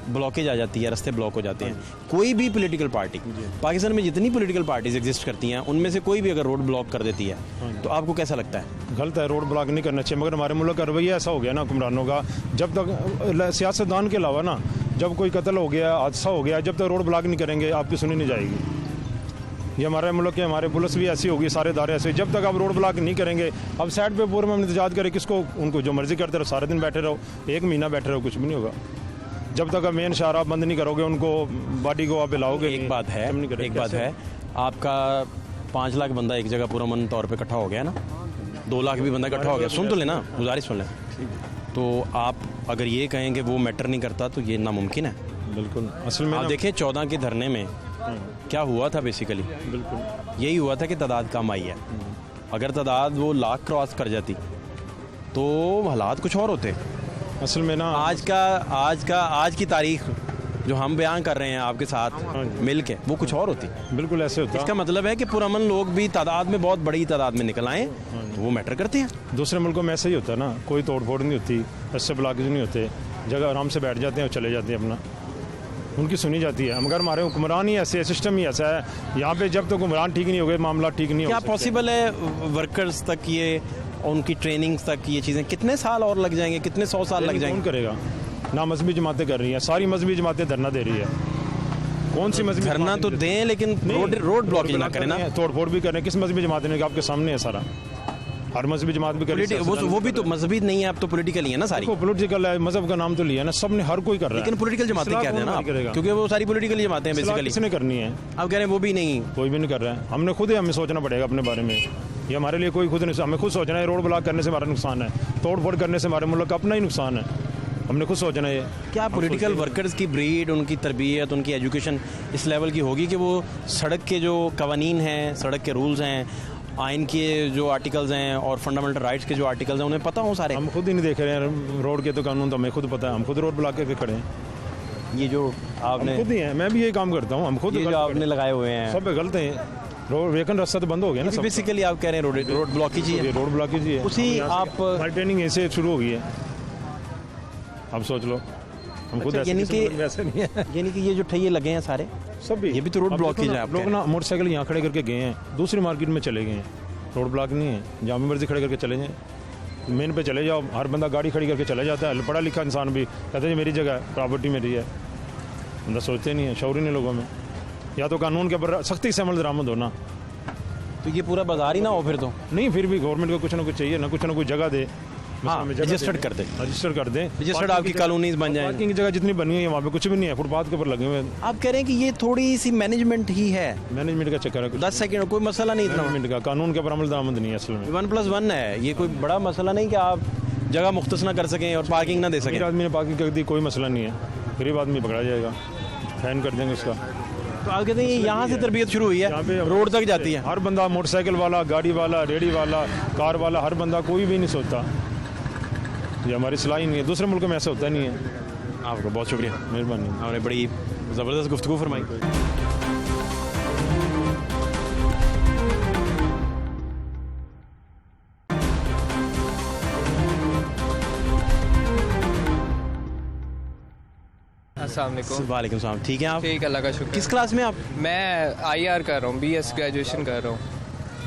ब्लॉकेज आ जाती है, रास्ते ब्लॉक हो जाते हैं, कोई भी पॉलिटिकल पार्टी, पाकिस्तान में जितनी पॉलिटिकल पार्टीज एग्जिस्ट करती हैं, उनमें से कोई भी अगर रोड ब्लॉक कर देती है, तो आपको कैसा लगता है? गलत है, रोड ब्लॉक नहीं करना चाहिए, मगर हमारे मुल्क का रवैया ऐसा हो गया ना हुक्मरानों का, जब तक सियासतदान के अलावा ना, जब कोई कत्ल हो गया, हादसा हो गया, जब तक रोड ब्लॉक नहीं करेंगे आपकी सुनी नहीं जाएगी। ये हमारे मुल्क के, हमारे पुलिस भी ऐसी होगी, सारे इदारे ऐसे, जब तक आप रोड ब्लॉक नहीं करेंगे, अब साइड पे पूरे में इंतजार करें किसको, उनको जो मर्जी करते रहो, सारे दिन बैठे रहो, एक महीना बैठे रहो, कुछ भी नहीं होगा। जब तक आप मेन शहर बंद नहीं करोगे, उनको बॉडी को आप हिलाओगे। एक बात है, आपका 5 लाख बंदा एक जगह पूरा मन तौर पे इकट्ठा हो गया ना, 2 लाख भी बंदा इकट्ठा हो गया, सुन तो लेना, गुजारिश सुन लें। तो आप अगर ये कहें कि वो मैटर नहीं करता, तो ये नामुमकिन है। बिल्कुल, असल में आप देखें 14 के धरने में क्या हुआ था, बेसिकली बिल्कुल यही हुआ था कि तादाद कम आई है। अगर तादाद वो लाख क्रॉस कर जाती तो हालात कुछ और होते। असल में ना आज की तारीख जो हम बयान कर रहे हैं आपके साथ मिल के, वो कुछ और होती। बिल्कुल ऐसे होता है। इसका मतलब है कि पुरअमन लोग भी तादाद में, बहुत बड़ी तादाद में निकल आए, तो वो मैटर करते हैं। दूसरे मुल्कों में ऐसे ही होता है ना, कोई तोड़ फोड़ नहीं होती, ऐसे ब्लॉकेज नहीं होते, जगह आराम से बैठ जाते हैं और चले जाते हैं, अपना उनकी सुनी जाती है। मगर हमारे हुक्मरान ही ऐसे, सिस्टम ही ऐसा है यहाँ पे, जब तक हुक्मरान ठीक नहीं हो गए, मामला ठीक नहीं हो क्या सकते। पॉसिबल है वर्कर्स तक ये, उनकी ट्रेनिंग तक ये चीज़ें कितने साल और लग जाएंगे, कितने 100 साल लग कौन जाएंगे? करेगा? ना मजहबी जमातें कर रही हैं, सारी मजहबी जमातें धरना दे रही है। कौन सी मजहबी धरना तो दें, लेकिन रोड ब्लॉकेज ना करें ना। तोड़ फोड़ भी करें, किस मजहबी जमात ने? आपके सामने है सारा, हर मजहबी जमात भी कर रही है। वो भी तो मजहबी नहीं है, अब तो पॉलिटिकल ही है ना सारी। पॉलिटिकल है, मजहब का नाम तो लिया ना, सबने, हर कोई कर रहा है। लेकिन पॉलिटिकल जमातें क्या है ना, क्योंकि वो सारी पॉलिटिकल जमातें हैं बेसिकली। किसने करनी है? आप कह रहे हैं वो भी नहीं, कोई भी नहीं कर रहा है। हमने खुद ही, हमें सोचना पड़ेगा अपने बारे में। ये हमारे लिए कोई खुद नहीं, हमें खुद सोचना है। रोड ब्लॉक करने से हमारा नुकसान है, तोड़ फोड़ करने से हमारे मुल्क का अपना ही नुकसान है, हमने खुद सोचना है। क्या पॉलिटिकल वर्कर्स की ब्रीड, उनकी तरबियत, उनकी एजुकेशन इस लेवल की होगी कि वो सड़क के जो कवानीन हैं, सड़क के रूल्स हैं, आइन के जो आर्टिकल्स हैं और फंडामेंटल राइट्स के जो आर्टिकल्स हैं, उन्हें पता हो सारे? हम खुद ही नहीं देख रहे हैं रोड के तो कानून, तो हमें खुद पता है, हम खुद रोड ब्लॉक करके खड़े हैं। ये जो आपने खुद ही हैं, मैं भी यही काम करता हूँ, हम खुद ये जो आपने लगाए हुए हैं, सब पे गलत हैं। रोड वेकन रास्ता तो बंद हो गया ना सब। बेसिकली आप कह रहे हैं रोड ब्लॉकेज ही ये है। रोड ब्लॉकेज ही है। उसी आप हमारी ट्रेनिंग ऐसे शुरू हो गई है, अब सोच लो हम खुद अच्छा, यानी कि वैसे नहीं है। यानी कि ये जो ठैये लगे हैं सारे, सब भी ये भी तो रोड अब ब्लॉकेज देखो है ना, आप लोग कह ना मोटरसाइकिल यहाँ खड़े करके गए हैं, दूसरी मार्केट में चले गए हैं। रोड ब्लॉक नहीं है, जहाँ भी मर्जी खड़े करके चले जाएं, मेन पे चले जाओ। हर बंदा गाड़ी खड़ी करके चला जाता है, पढ़ा लिखा इंसान भी कहते हैं मेरी जगह है, प्रॉपर्टी मेरी है। बंदा सोचते नहीं है, शौरी नहीं लोगों में। या तो कानून के ऊपर सख्ती से अमल दरामद होना, तो ये पूरा बाजार ही ना हो फिर तो। नहीं फिर भी गवर्नमेंट को कुछ ना कुछ चाहिए ना, कुछ ना कुछ जगह दे। हाँ, रजिस्टर्ड कर दे। रजिस्टर कर दें, रजिस्टर्ड आपकी कॉलोनीज बन जाए। पार्किंग की जगह जितनी बनी हुई है वहाँ पे कुछ भी नहीं है, फुटपाथ के ऊपर लगे हुए हैं। आप कह रहे हैं कि ये थोड़ी सी मैनेजमेंट ही है, मैनेजमेंट का चक्कर है कुछ। 10 सेकंड कोई मसला नहीं इतना। मैनेजमेंट का कानून के ऊपर अमल दरामद नहीं है असल में। 1+1 है, ये कोई बड़ा मसला नहीं कि आप जगह मुख्तस ना कर सकें और पार्किंग ना दे अमीर सकें। आदमी ने पार्किंग कर दी, कोई मसला नहीं है, गरीब आदमी पकड़ा जाएगा, फाइन कर देंगे उसका। तो आप कहते हैं ये यहाँ से तरबियत शुरू हुई यहाँ है, पे रोड तक जाती है। हर बंदा, मोटरसाइकिल वाला, गाड़ी वाला, रेडी वाला, कार वाला, हर बंदा कोई भी नहीं सोचता। ये हमारी सलाह ही नहीं है, दूसरे मुल्क में ऐसा होता नहीं है। आपका बहुत शुक्रिया, मेहरबानी। आपने बड़ी ज़बरदस्त गुफ्तगू फरमाई। अस्सलाम वालेकुम। वालेकुम सलाम। ठीक है आप? ठीक, अल्लाह का शुक्र। किस क्लास में आप? मैं IR कर रहा हूँ, BS ग्रेजुएशन कर रहा हूँ,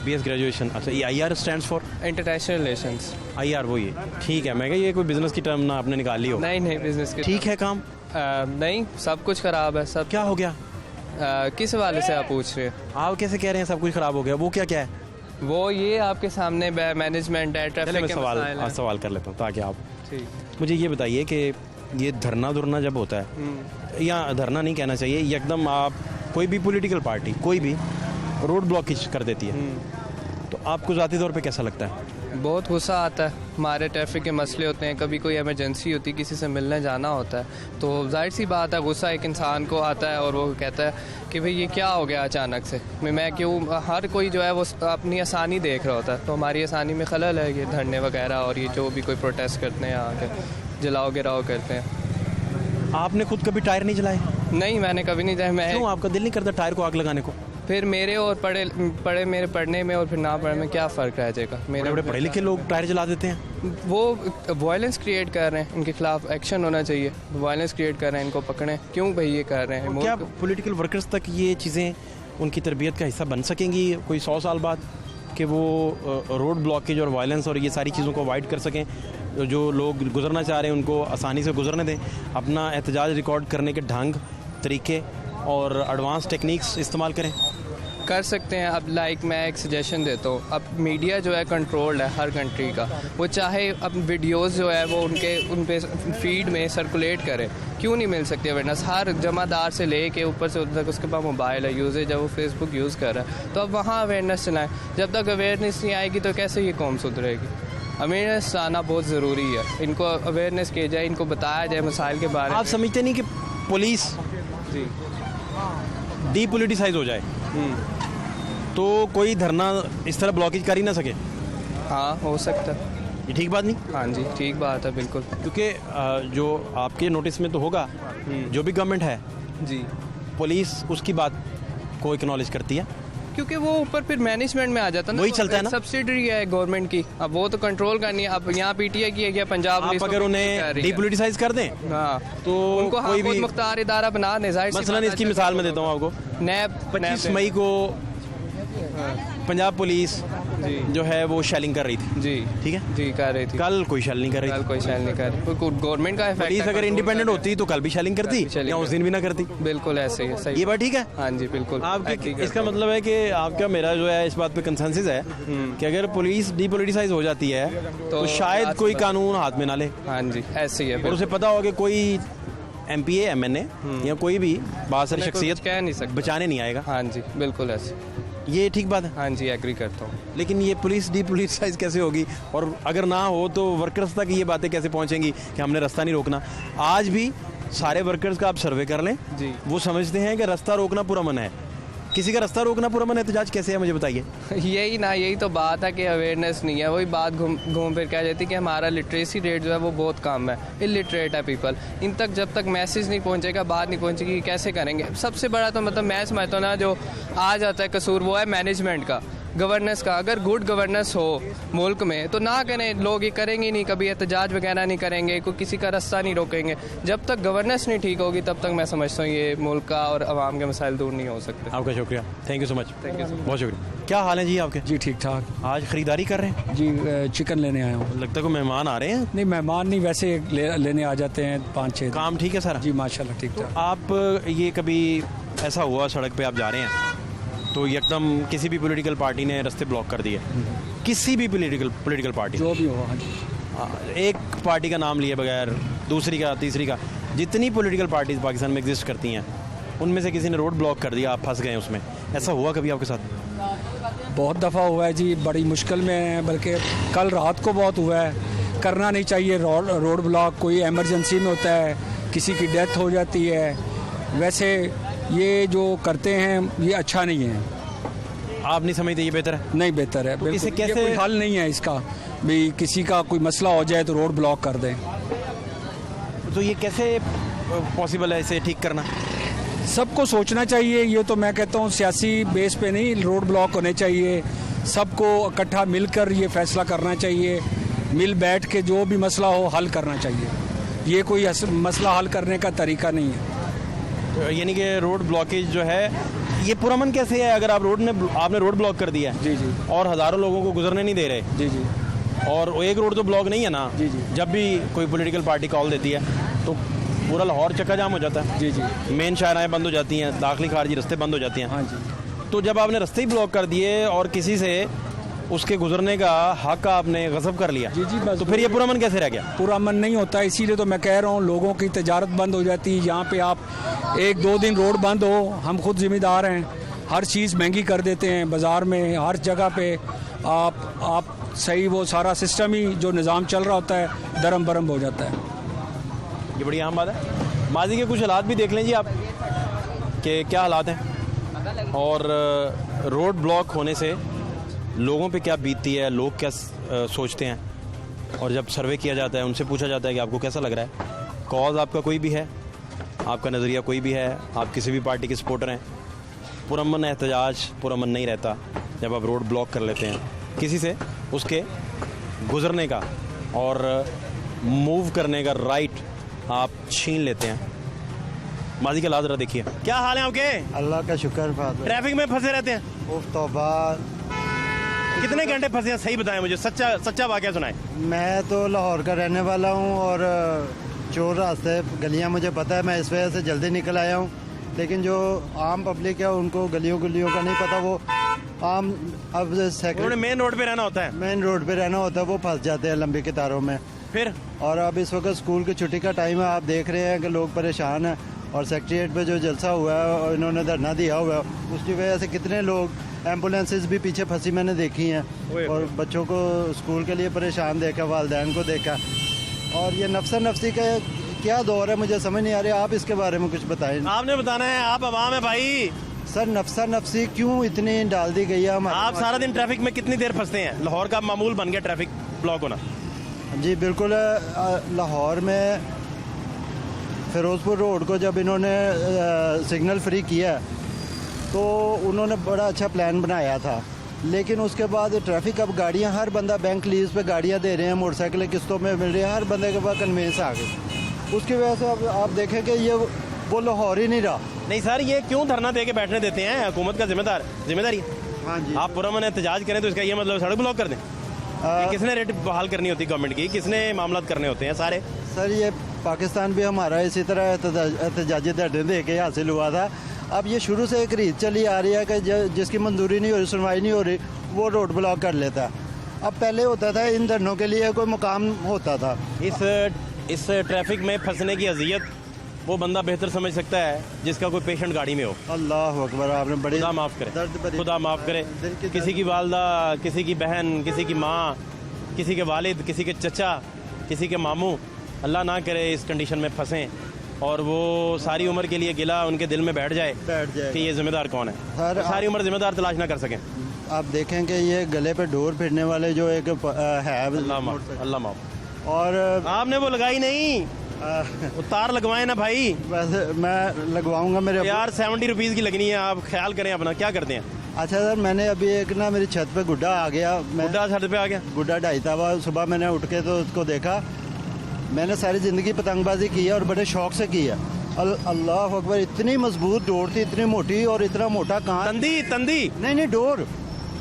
BS ग्रेजुएशन। अच्छा, ये IR stands for? International relations. IR वो ये, ठीक है। मैं कहा ये कोई बिजनेस की टर्म ना आपने निकाल ली हो। नहीं नहीं, बिजनेस के ठीक है काम? नहीं, सब कुछ ख़राब है सब। क्या हो गया? किस हवाले से आप पूछ रहे हैं? आप कैसे कह रहे हैं सब कुछ खराब हो गया? वो क्या क्या है? वो ये आपके सामने मैनेजमेंट है, चले ट्रैफिक मैं के मसाइल हैं। सवाल कर लेता हूँ ताकि आप ठीक। मुझे ये बताइए कि ये धरना जब होता है, या धरना नहीं कहना चाहिए, एकदम आप कोई भी पॉलिटिकल पार्टी कोई भी रोड ब्लॉकेज कर देती है, तो आपको ज़ाती तौर पे कैसा लगता है? बहुत गुस्सा आता है। हमारे ट्रैफिक के मसले होते हैं, कभी कोई इमरजेंसी होती है, किसी से मिलने जाना होता है, तो जाहिर सी बात है गुस्सा एक इंसान को आता है और वो कहता है कि भाई ये क्या हो गया अचानक से, मैं क्यों। हर कोई जो है वो अपनी आसानी देख रहा होता है, तो हमारी आसानी में खलल है ये धरने वगैरह और ये जो भी कोई प्रोटेस्ट करते हैं, आके जलाओ गिराओ करते हैं। आपने खुद कभी टायर नहीं जलाए? नहीं, मैंने कभी नहीं जाए। मैं क्यों, आपका दिल नहीं करता टायर को आग लगाने को? फिर मेरे और पढ़े मेरे पढ़ने में और फिर ना पढ़ने में क्या फ़र्क रह जाएगा? बड़े बड़े पढ़े लिखे लोग टायर जला देते हैं। वो वायलेंस क्रिएट कर रहे हैं, उनके खिलाफ एक्शन होना चाहिए। वायलेंस क्रिएट कर रहे हैं, इनको पकड़ें। क्यों भाई ये कर रहे हैं? क्या पॉलिटिकल वर्कर्स तक ये चीज़ें उनकी तरबियत का हिस्सा बन सकेंगी कोई 100 साल बाद, कि वो रोड ब्लॉकेज और वायलेंस और ये सारी चीज़ों को अवॉइड कर सकें? जो लोग गुजरना चाह रहे हैं उनको आसानी से गुजरने दें, अपना एहतजाज रिकॉर्ड करने के ढंग, तरीके और एडवांस टेक्निक्स इस्तेमाल करें। कर सकते हैं। अब मैं एक सजेशन देता हूँ, अब मीडिया जो है कंट्रोल्ड है हर कंट्री का, वो चाहे अब वीडियोस जो है वो उन पे फीड में सर्कुलेट करे, क्यों नहीं मिल सकती अवेयरनेस? हर जमादार से ले के ऊपर से उधर तक उसके पास मोबाइल है, यूजेज है, वो फेसबुक यूज़ कर रहा है, तो अब वहाँ अवेयरनेस चलाएं। जब तक अवेयरनेस नहीं आएगी तो कैसे ये कौम सुधरेगी? अवेयरनेस आना बहुत ज़रूरी है, इनको अवेयरनेस किया जाए, इनको बताया जाए मसाइल के बारे में। आप समझते नहीं कि पुलिस जी डीपोलिटिसाइज हो जाए तो कोई धरना इस तरह ब्लॉकेज कर ही ना सके? हाँ, हो सकता है। ये ठीक बात नहीं? हाँ जी, ठीक बात है बिल्कुल। क्योंकि जो आपके नोटिस में तो होगा, जो भी गवर्नमेंट है जी, पुलिस उसकी बात को एक्नॉलेज करती है, क्योंकि वो ऊपर फिर मैनेजमेंट में आ जाता है ना, वही चलता है ना। सब्सिडरी है गवर्नमेंट की, अब वो तो कंट्रोल करनी है। अब यहाँ PTI की है क्या पंजाब आप अगर उन्हें डीपोलिटिसाइज कर दें हाँ तो उनको कोई भी मुख्तार इदारा बना दें। मसलन इसकी मिसाल मैं देता हूँ आपको, नैब 25 मई को पंजाब पुलिस जी जो है वो शेलिंग कर रही थी, जी ठीक है, जी कर रही थी। कल कोई शेल नहीं कर रही कल थी। कोई शैल नहीं कर रही, गवर्नमेंट का इफेक्ट पुलिस अगर इंडिपेंडेंट होती तो कल भी शेलिंग करती या उस दिन भी ना करती। बिल्कुल ऐसे ही, सही। ये बात ठीक है? हाँ जी बिल्कुल। आपकी इसका मतलब है कि आपका मेरा जो है इस बात पे कंसेंसस है कि अगर पुलिस डीपोलिटिसाइज हो जाती है तो शायद कोई कानून हाथ में ना ले, हाँ जी ऐसे ही है। और उसे पता होगा कि कोई MPA MNA या कोई भी बासर शख्सियत कह नहीं सकता, बचाने नहीं आएगा। हाँ जी बिल्कुल ऐसे। ये ठीक बात है? हाँ जी एग्री करता हूँ। लेकिन ये पुलिस डीपोलिटिसाइज कैसे होगी, और अगर ना हो तो वर्कर्स तक ये बातें कैसे पहुंचेंगी कि हमने रास्ता नहीं रोकना? आज भी सारे वर्कर्स का आप सर्वे कर लें, जी वो समझते हैं कि रास्ता रोकना पूरा मना है, किसी का रास्ता रोकना पुरअमन एहतजाज कैसे है, मुझे बताइए। यही तो बात है कि अवेयरनेस नहीं है। वही बात घूम फिर कह जाती है कि हमारा लिटरेसी रेट जो है वो बहुत कम है, इलिटरेट है पीपल। इन तक जब तक मैसेज नहीं पहुंचेगा, बात नहीं पहुंचेगी, कैसे करेंगे। सबसे बड़ा तो मतलब मैं समझता हूँ ना, जो आ जाता है कसूर वो है मैनेजमेंट का, गवर्नेंस का। अगर गुड गवर्नेंस हो मुल्क में तो ना करें, लोग ये करेंगे नहीं, कभी एहतजाज वगैरह नहीं करेंगे, कोई किसी का रास्ता नहीं रोकेंगे। जब तक गवर्नेंस नहीं ठीक होगी तब तक मैं समझता हूँ ये मुल्क का और आवाम के मसाइल दूर नहीं हो सकते। आपका शुक्रिया, thank you so much. Thank you. बहुत शुक्रिया। क्या हाल है जी आपके? जी ठीक ठाक आज खरीदारी कर रहे हैं? जी, चिकन लेने आया हूँ। लगता है कोई मेहमान आ रहे हैं। नहीं, मेहमान नहीं, वैसे लेने आ जाते हैं 5-6। काम ठीक है सारा? जी माशाल्लाह ठीक ठाक। आप ये कभी ऐसा हुआ सड़क पे आप जा रहे हैं तो एकदम किसी भी पॉलिटिकल पार्टी ने रास्ते ब्लॉक कर दिए, किसी भी पॉलिटिकल पार्टी, जो भी हो, हाँ जी, एक पार्टी का नाम लिए बगैर दूसरी का, तीसरी का, जितनी पॉलिटिकल पार्टीज पाकिस्तान में एग्जिस्ट करती हैं उनमें से किसी ने रोड ब्लॉक कर दिया, आप फंस गए उसमें, ऐसा हुआ कभी आपके साथ? बहुत दफ़ा हुआ है जी, बड़ी मुश्किल में है, बल्कि कल रात को बहुत हुआ है। करना नहीं चाहिए रोड ब्लॉक, कोई एमरजेंसी में होता है, किसी की डेथ हो जाती है, वैसे ये जो करते हैं ये अच्छा नहीं है। आप नहीं समझते ये बेहतर है? नहीं बेहतर है, तो इसे ये कैसे कोई हल नहीं है इसका भी, किसी का कोई मसला हो जाए तो रोड ब्लॉक कर दें। तो ये कैसे पॉसिबल है इसे ठीक करना? सबको सोचना चाहिए, ये तो मैं कहता हूँ सियासी बेस पे नहीं, रोड ब्लॉक होने चाहिए, सबको इकट्ठा मिलकर ये फैसला करना चाहिए, मिल बैठ के जो भी मसला हो हल करना चाहिए। ये कोई मसला हल करने का तरीका नहीं है। यानी कि रोड ब्लॉकेज जो है ये पुरअमन कैसे है? अगर आपने रोड ब्लॉक कर दिया है जी जी, और हज़ारों लोगों को गुजरने नहीं दे रहे, जी जी, और एक रोड तो ब्लॉक नहीं है ना, जी जी, जब भी कोई पॉलिटिकल पार्टी कॉल देती है तो पूरा लाहौर चक्का जाम हो जाता है। जी जी, मेन शाहराएँ बंद हो जाती हैं, दाखिली खारजी रास्ते बंद हो जाते हैं। हाँ जी। तो जब आपने रास्ते ही ब्लॉक कर दिए और किसी से उसके गुजरने का हक आपने गज़ब कर लिया, जी जी, बस तो फिर ये पुरअमन कैसे रह गया? पूरा अमन नहीं होता, इसीलिए तो मैं कह रहा हूँ लोगों की तजारत बंद हो जाती है। यहाँ पे आप 1-2 दिन रोड बंद हो, हम खुद जिम्मेदार हैं, हर चीज़ महंगी कर देते हैं बाज़ार में, हर जगह पे आप सही, वो सारा सिस्टम ही जो निज़ाम चल रहा होता है दरम बरम हो जाता है। ये बड़ी अहम बात है। माजी के कुछ हालात भी देख लें जी आप कि क्या हालात हैं, और रोड ब्लॉक होने से लोगों पे क्या बीतती है, लोग क्या सोचते हैं, और जब सर्वे किया जाता है उनसे पूछा जाता है कि आपको कैसा लग रहा है, कॉज आपका कोई भी है, आपका नज़रिया कोई भी है, आप किसी भी पार्टी के सपोर्टर हैं, पुरअमन एहतजाज पुरअमन नहीं रहता जब आप रोड ब्लॉक कर लेते हैं, किसी से उसके गुजरने का और मूव करने का राइट आप छीन लेते हैं। माजी के हालात जरा देखिए। क्या हाल है आपके? अल्लाह का शुक्र फादर। ट्रैफिक में फंसे रहते हैं? उफ तौबा। कितने घंटे फंसे हैं, सही बताएं मुझे, सच्चा वाकया सुनाएं। मैं तो लाहौर का रहने वाला हूँ और चोर रास्ते गलियाँ मुझे पता है, मैं इस वजह से जल्दी निकल आया हूँ, लेकिन जो आम पब्लिक है उनको गलियों का नहीं पता, वो आम अब मेन रोड पे रहना होता है, मेन रोड पे रहना होता है, वो फंस जाते हैं लंबी कतारों में। फिर और अब इस वक्त स्कूल की छुट्टी का टाइम है, आप देख रहे हैं कि लोग परेशान हैं, और सेक्रेटेरिएट पे जो जलसा हुआ है और इन्होंने धरना दिया हुआ है, उसकी वजह से कितने लोग, एम्बुलेंसेस भी पीछे फंसी मैंने देखी हैं, और बच्चों को स्कूल के लिए परेशान देखा, वालिदैन को देखा, और ये नफसी का क्या दौर है मुझे समझ नहीं आ रही। आप इसके बारे में कुछ बताएं। आपने बताना है, आप अवाम है भाई। सर नफसी क्यों इतनी डाल दी गई है? आप सारा दिन ट्रैफिक में कितनी देर फंसते हैं? लाहौर का मामूल बन गया ट्रैफिक ब्लॉक होना। जी बिल्कुल। लाहौर में फिरोजपुर रोड को जब इन्होंने सिग्नल फ्री किया तो उन्होंने बड़ा अच्छा प्लान बनाया था, लेकिन उसके बाद ट्रैफिक, अब गाड़ियां, हर बंदा बैंक लीज पे गाड़ियां दे रहे हैं, मोटरसाइकिलें किस्तों में मिल रही है, हर बंदे के पास कन्वेंस आ गई, उसकी वजह से अब आप देखें कि ये वो लाहौर ही नहीं रहा। नहीं सर, ये क्यों धरना दे के बैठने देते हैं? हुकूमत का जिम्मेदारी। हाँ जी। आप पुरअमन एहतजाज करें तो इसका ये मतलब सड़क ब्लॉक कर दें? किसने रेट बहाल करनी होती गवर्नमेंट की? किसने मामला करने होते हैं सारे? सर ये पाकिस्तान भी हमारा इसी तरह एहतजाजी धरने दे के हासिल हुआ था। अब ये शुरू से एक रीत चली आ रही है कि जिसकी मंजूरी नहीं हो रही, सुनवाई नहीं हो रही, वो रोड ब्लॉक कर लेता है। अब पहले होता था इन धरनों के लिए कोई मुकाम होता था। इस ट्रैफिक में फंसने की अजियत वो बंदा बेहतर समझ सकता है जिसका कोई पेशेंट गाड़ी में हो। अल्लाह अकबर, आपने बड़ी खुदा माफ़ करे, दर्द खुदा माफ़ करे। किसी की वालदा, किसी की बहन, किसी की माँ, किसी के वालिद, किसी के चचा, किसी के मामू, अल्लाह ना करे इस कंडीशन में फंसें और वो सारी उम्र के लिए गिला उनके दिल में बैठ जाए कि ये जिम्मेदार कौन है, सर, सारी उम्र जिम्मेदार तलाश ना कर सकें। आप देखें कि ये गले पे डोर फिरने वाले जो एक है अल्लाह माफ। और आपने वो लगाई नहीं, उतार लगवाए ना भाई। वैसे मैं लगवाऊंगा मेरे यार 70 रुपीज़ की लगनी है, आप ख्याल करें अपना। क्या करते हैं? अच्छा सर, मैंने अभी एक ना मेरी छत पे गुड्डा आ गया, बुढ़ा छत पे आ गया। गुड्डा ढाईता हुआ, सुबह मैंने उठ के तो उसको देखा। मैंने सारी ज़िंदगी पतंगबाजी की है और बड़े शौक से की है। अल्लाह अकबर, इतनी मजबूत डोर थी, इतनी मोटी और इतना मोटा कान। तंदी नहीं डोर,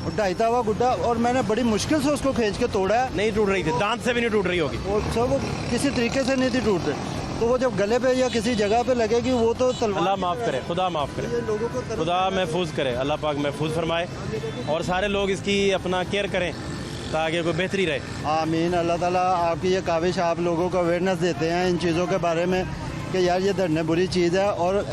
और ढाईता हुआ गुड्डा, और मैंने बड़ी मुश्किल से उसको खींच के तोड़ा है। नहीं टूट रही थी, दांत से भी नहीं टूट रही होगी। और सब वो किसी तरीके से नहीं थी टूटते, तो वो जब गले पे या किसी जगह पे लगेगी वो तो तलवार। अल्लाह माफ़ करे, खुदा माफ़ करे, ये लोगों को खुदा महफूज करे, अल्लाह पाक महफूज फरमाए और सारे लोग इसकी अपना केयर करें ताकि कोई बेहतरी रहे। आमीन। अल्लाह ताला आपकी ये काविश आप लोगों को अवेयरनेस देते हैं इन चीज़ों के बारे में कि यार ये धरने बुरी चीज़ है और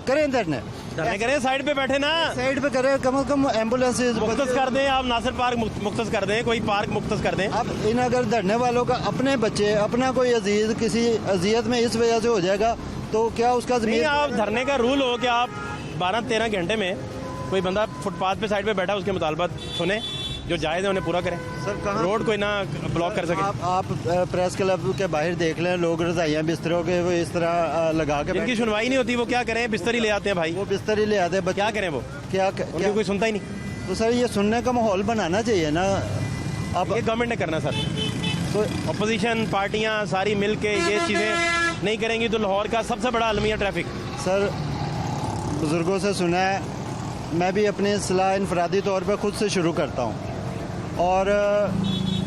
करें धरने करें, साइड पे बैठे ना, साइड पे करें, कम से कम एम्बुलेंस मुख्तस कर दें। आप नासिर पार्क मुख्तस कर दें, कोई पार्क मुख्तस कर दें। अब इन अगर धरने वालों का अपने बच्चे, अपना कोई अजीज किसी अजियत में इस वजह से हो जाएगा तो क्या उसका नहीं, ज़मीन। आप धरने का रूल हो कि आप 12-13 घंटे में कोई बंदा फुटपाथ पे साइड पे बैठा उसके मुतालबात सुने, जो जायज़ है उन्हें पूरा करें। सर कहाँ रोड कोई ना ब्लॉक कर सके। आप प्रेस क्लब के बाहर देख लें, लोग रजाइयाँ बिस्तरों के वो इस तरह लगा के जिनकी सुनवाई नहीं होती वो क्या करें, बिस्तर ही ले आते हैं भाई। वो बिस्तर ही ले आते हैं। क्या करें वो, क्या उनकी कोई सुनता ही नहीं। तो सर ये सुनने का माहौल बनाना चाहिए ना। अब ये गवर्नमेंट ने करना सर, तो अपोजिशन पार्टियां सारी मिल के ये चीज़ें नहीं करेंगी तो लाहौर का सबसे बड़ा अलमिया ट्रैफिक। सर बुज़ुर्गों से सुना है, मैं भी अपनी सलाह इनफरादी तौर पर ख़ुद से शुरू करता हूँ और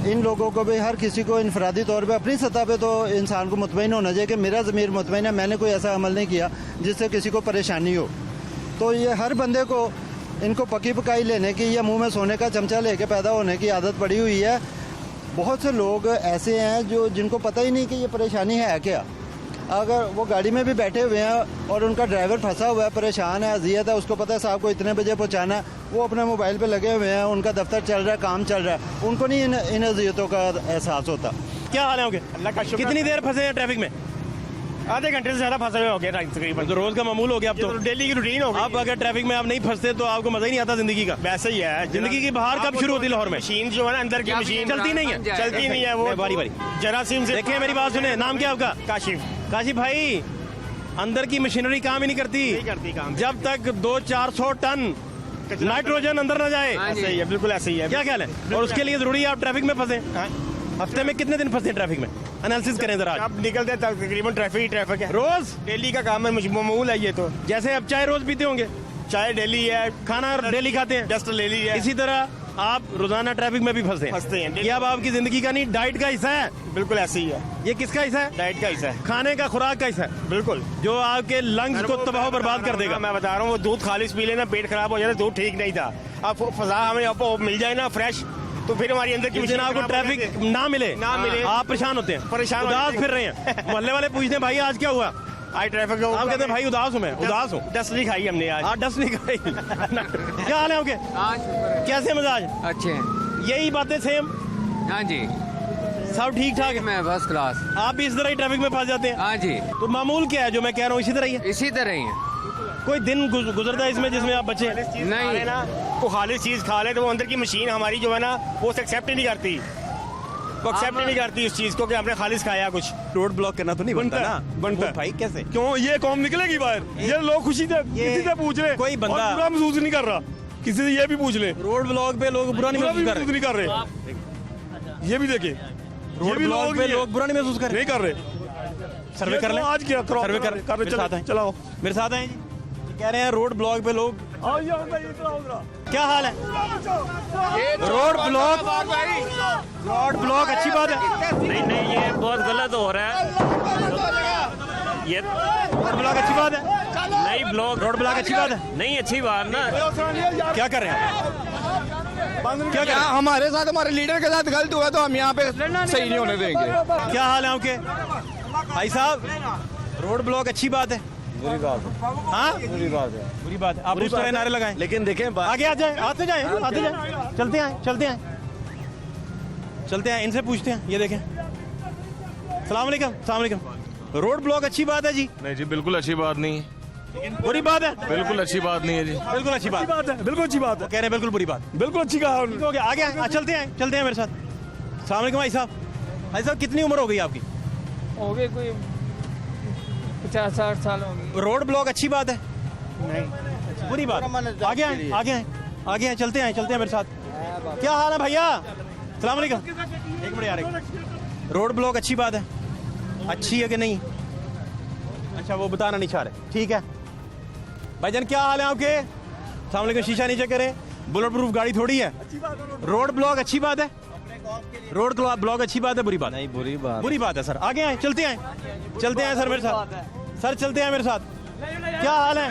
इन लोगों को भी, हर किसी को इनफरादी तौर पे अपनी सतह पे तो इंसान को मुतमईन होना चाहिए कि मेरा ज़मीर मुतमईन है, मैंने कोई ऐसा अमल नहीं किया जिससे किसी को परेशानी हो। तो ये हर बंदे को इनको पकी पकाई लेने की या मुंह में सोने का चमचा लेके पैदा होने की आदत पड़ी हुई है। बहुत से लोग ऐसे हैं जो जिनको पता ही नहीं कि ये परेशानी है क्या। अगर वो गाड़ी में भी बैठे हुए हैं और उनका ड्राइवर फंसा हुआ है, परेशान है, अजियत है, उसको पता है साहब को इतने बजे पहुंचाना है, वो अपने मोबाइल पे लगे हुए हैं, उनका दफ्तर चल रहा है, काम चल रहा है, उनको नहीं इन अजियतों का एहसास होता। क्या हाल है होंगे? कितनी देर फंसे हैं ट्रैफिक में? आधे घंटे से ज्यादा फंसे हुए हो गए तकरीबन। तो रोज का मामूल हो गया अब तो डेली की रूटीन हो गई। अब अगर ट्रैफिक में आप नहीं फंसते तो आपको मजा ही नहीं आता जिंदगी का। वैसे ही है जिंदगी की बाहर कब शुरू होती लाहौर में? मशीन जो है ना, अंदर की मशीन चलती नहीं है, चलती नहीं है वो बारी बारी। जरासीम से देखिए मेरी बात सुने, नाम क्या आपका? काशिफ भाई, अंदर की मशीनरी काम ही नहीं करती काम। जब तक 200-400 टन नाइट्रोजन अंदर न जाए। ऐसे ही है, बिल्कुल ऐसे ही है। क्या ख्याल है? और उसके लिए जरूरी है आप ट्रैफिक में फंसे। हफ्ते में कितने दिन फंसते हैं ट्रैफिक में? एनालिसिस करें जरा। अब निकलते तकरीबन ट्रैफिक है, रोज डेली का काम है, मामूल है ये तो। जैसे अब चाय रोज पीते होंगे, चाय डेली है, खाना डेली खाते हैं, डस्ट डेली है, इसी तरह आप रोजाना ट्रैफिक में भी फंसते हैं। ये अब आपकी जिंदगी का नहीं, डाइट का हिस्सा है। बिल्कुल ऐसे ही है। ये किसका हिस्सा है? डाइट का हिस्सा है, खाने का, खुराक का हिस्सा है, बिल्कुल, जो आपके लंग्स को तबाह बर्बाद कर देगा। मैं बता रहा हूँ, वो दूध खालिश पी लेना पेट खराब हो जाता, दूध ठीक नहीं था। अब फजा हमें आपको मिल जाए ना फ्रेश, तो फिर हमारी अंदर की जिस दिन आपको ट्रैफिक ना मिले आप परेशान होते हैं, परेशान उदास फिर रहे हैं। मोहल्ले वाले पूछते हैं भाई आज क्या हुआ? आज ट्रैफिक आप कहते हैं भाई उदास हूँ, मैं उदास हूँ। डस्ट नहीं खाई हमने आज। डस्ट नहीं खाई। क्या हाल है आपके? कैसे मजाज? अच्छे हैं। यही बातें सेम? हाँ जी, सब ठीक ठाक है। मैं फर्स्ट क्लास। आप भी इस तरह ही ट्रैफिक में फंस जाते हैं? हाँ जी। तो मामूल क्या है जो मैं कह रहा हूँ इसी तरह ही है? इसी तरह ही है। कोई दिन गुजरता है इसमें जिसमें आप बचे? नहीं ना, वो खालिश चीज खा ले तो वो अंदर की मशीन हमारी जो है ना वो एक्सेप्ट ही नहीं करती, वो एक्सेप्ट ही नहीं करती उस चीज को कि हमने खालिश खाया कुछ। रोड ब्लॉक करना तो नहीं बनता ना? बनता है भाई कैसे? क्यों ये कौम निकलेगी बाहर? ये लोग खुशी से किसी से पूछ रहे, कोई बंदा बुरा महसूस नहीं कर रहा, किसी से ये भी पूछ ले। रोड ब्लॉक पे लोग बुरा नहीं महसूस कर रहे, ये भी देखे, रोड ब्लॉक पे लोग बुरा नहीं महसूस कर नहीं कर रहे। सर्वे कर लें, आज क्या सर्वे कर चलाओ, मेरे साथ हैं जी। कह रहे हैं रोड ब्लॉक पे लोग। क्या हाल है? रोड ब्लॉक अच्छी बात है? नहीं, ये बहुत गलत हो रहा है। ये रोड ब्लॉक अच्छी बात है? नहीं, रोड ब्लॉक अच्छी बात है? नहीं, अच्छी बात ना। क्या कर रहे हैं? क्या कर रहे हैं? हमारे साथ, हमारे लीडर के साथ गलत हुआ तो हम यहाँ पे सही नहीं होने देंगे। क्या हाल है आपके भाई साहब? रोड ब्लॉक अच्छी बात है? बुरी बात है। हाँ, बुरी बात है, बुरी बात है। आप उस तरह नारे लगाएं, लेकिन देखें आगे आ जाए, आते जाए, चलते हैं, इनसे पूछते हैं। ये देखें, सलाम अलैकुम। रोड ब्लॉक अच्छी बात है जी? नहीं जी, बिल्कुल अच्छी बात नहीं है। बुरी बात है? बिल्कुल अच्छी बात नहीं है जी। बिल्कुल अच्छी बात है, बिल्कुल अच्छी बात है। कह रहे हैं बिल्कुल बुरी बात। बिल्कुल अच्छी कहा हो गया, आगे चलते हैं मेरे साथ। अस्सलाम वालेकुम भाई साहब। भाई साहब कितनी उम्र हो गई आपकी? हो गए कोई 50-60 साल हो गए। रोड ब्लॉक अच्छी बात है? नहीं, बुरी बात। आगे आए, चलते हैं मेरे साथ। क्या हाल है भैया? अस्सलाम वालेकुम। एक मिनट यार, रोड ब्लॉक अच्छी बात है? अच्छी है कि नहीं? अच्छा, वो बताना नहीं चाह रहे, ठीक है। भाईजान क्या हाल है आपके? अस्सलाम वालेकुम। शीशा नीचे करें, बुलेट प्रूफ गाड़ी थोड़ी है। रोड ब्लॉक अच्छी बात है? रोड ब्लॉक अच्छी बात है बुरी बात? नहीं, बुरी बात है सर। आगे आए, चलते हैं सर मेरे साथ। सर चलते हैं मेरे साथ। क्या हाल है?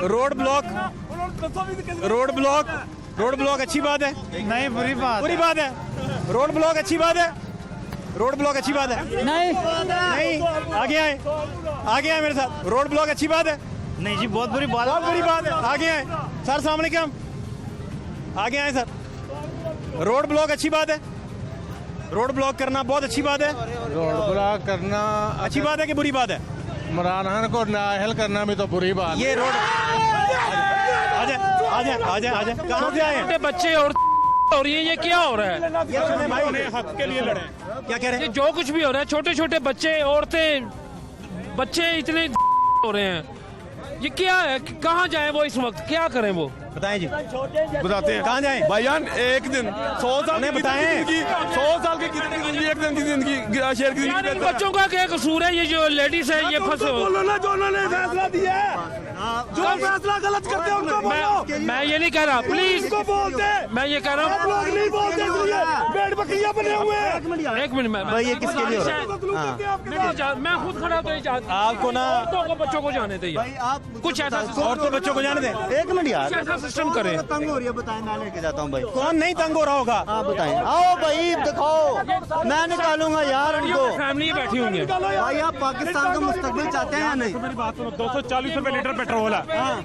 रोड ब्लॉक अच्छी बात है? नहीं, बुरी बात है। रोड ब्लॉक अच्छी बात है? नहीं। आगे आए मेरे साथ। रोड ब्लॉक अच्छी बात है? नहीं जी, बहुत बुरी बात है। आगे आए सर, अस्सलाम वालेकुम। आगे आए सर। रोड ब्लॉक अच्छी बात है? रोड ब्लॉक करना बहुत अच्छी बात है? रोड ब्लॉक करना अच्छी बात है कि बुरी बात है? इमरान खान को नाअहल करना भी तो बुरी बात। ये रोड आजा कहाँ से आए हैं? बच्चे और ये क्या हो रहा है? ये सुने भाई, हक के लिए लड़े। क्या कह रहे हैं? जो कुछ भी हो रहा है, छोटे छोटे बच्चे, औरतें, बच्चे इतने हो रहे हैं, ये क्या है? कहाँ जाए वो इस वक्त? क्या करें वो? बताएं जी, बताते हैं। कहाँ जाएं? भाईजान एक दिन 100 साल उन्हें बताएं। 100 साल की जिंदगी, एक दिन की जिंदगी, शेर की यार, इन जिंदगी। बच्चों का क्या कसूर है? ये जो लेडीज है ये फंसे हो। बोलो ना, जो उन्होंने फैसला दिया है, जो फैसला गलत करते हैं उनको बोलो। मैं ये नहीं कह रहा, प्लीज। उनको बोलते, मैं ये कह रहा आप हूँ, लोग नहीं बोलते, भेड़ बकरियां बने हुए हैं। एक मिनट में भाई, ये किसके लिए हो रहा है? मैं खुद खड़ा तो आपको ना औरतों को, बच्चों को जाने दे यार। कुछ ऐसा औरतों बच्चों को जाने दें। एक मिनट यार, ऐसा सिस्टम करें। तंग हो रही है, बताएं, मैं लेके जाता हूँ भाई। कौन नहीं तंग हो रहा होगा? हाँ बताएं। आओ भाई, दिखाओ, मैं निकालूंगा यार उनको। फैमिली बैठी हुई है। भाई आप पाकिस्तान का मुस्तकबिल चाहते हैं या नहीं? मेरी बात सुनो, 240 रुपए लीटर पेट्रोल है।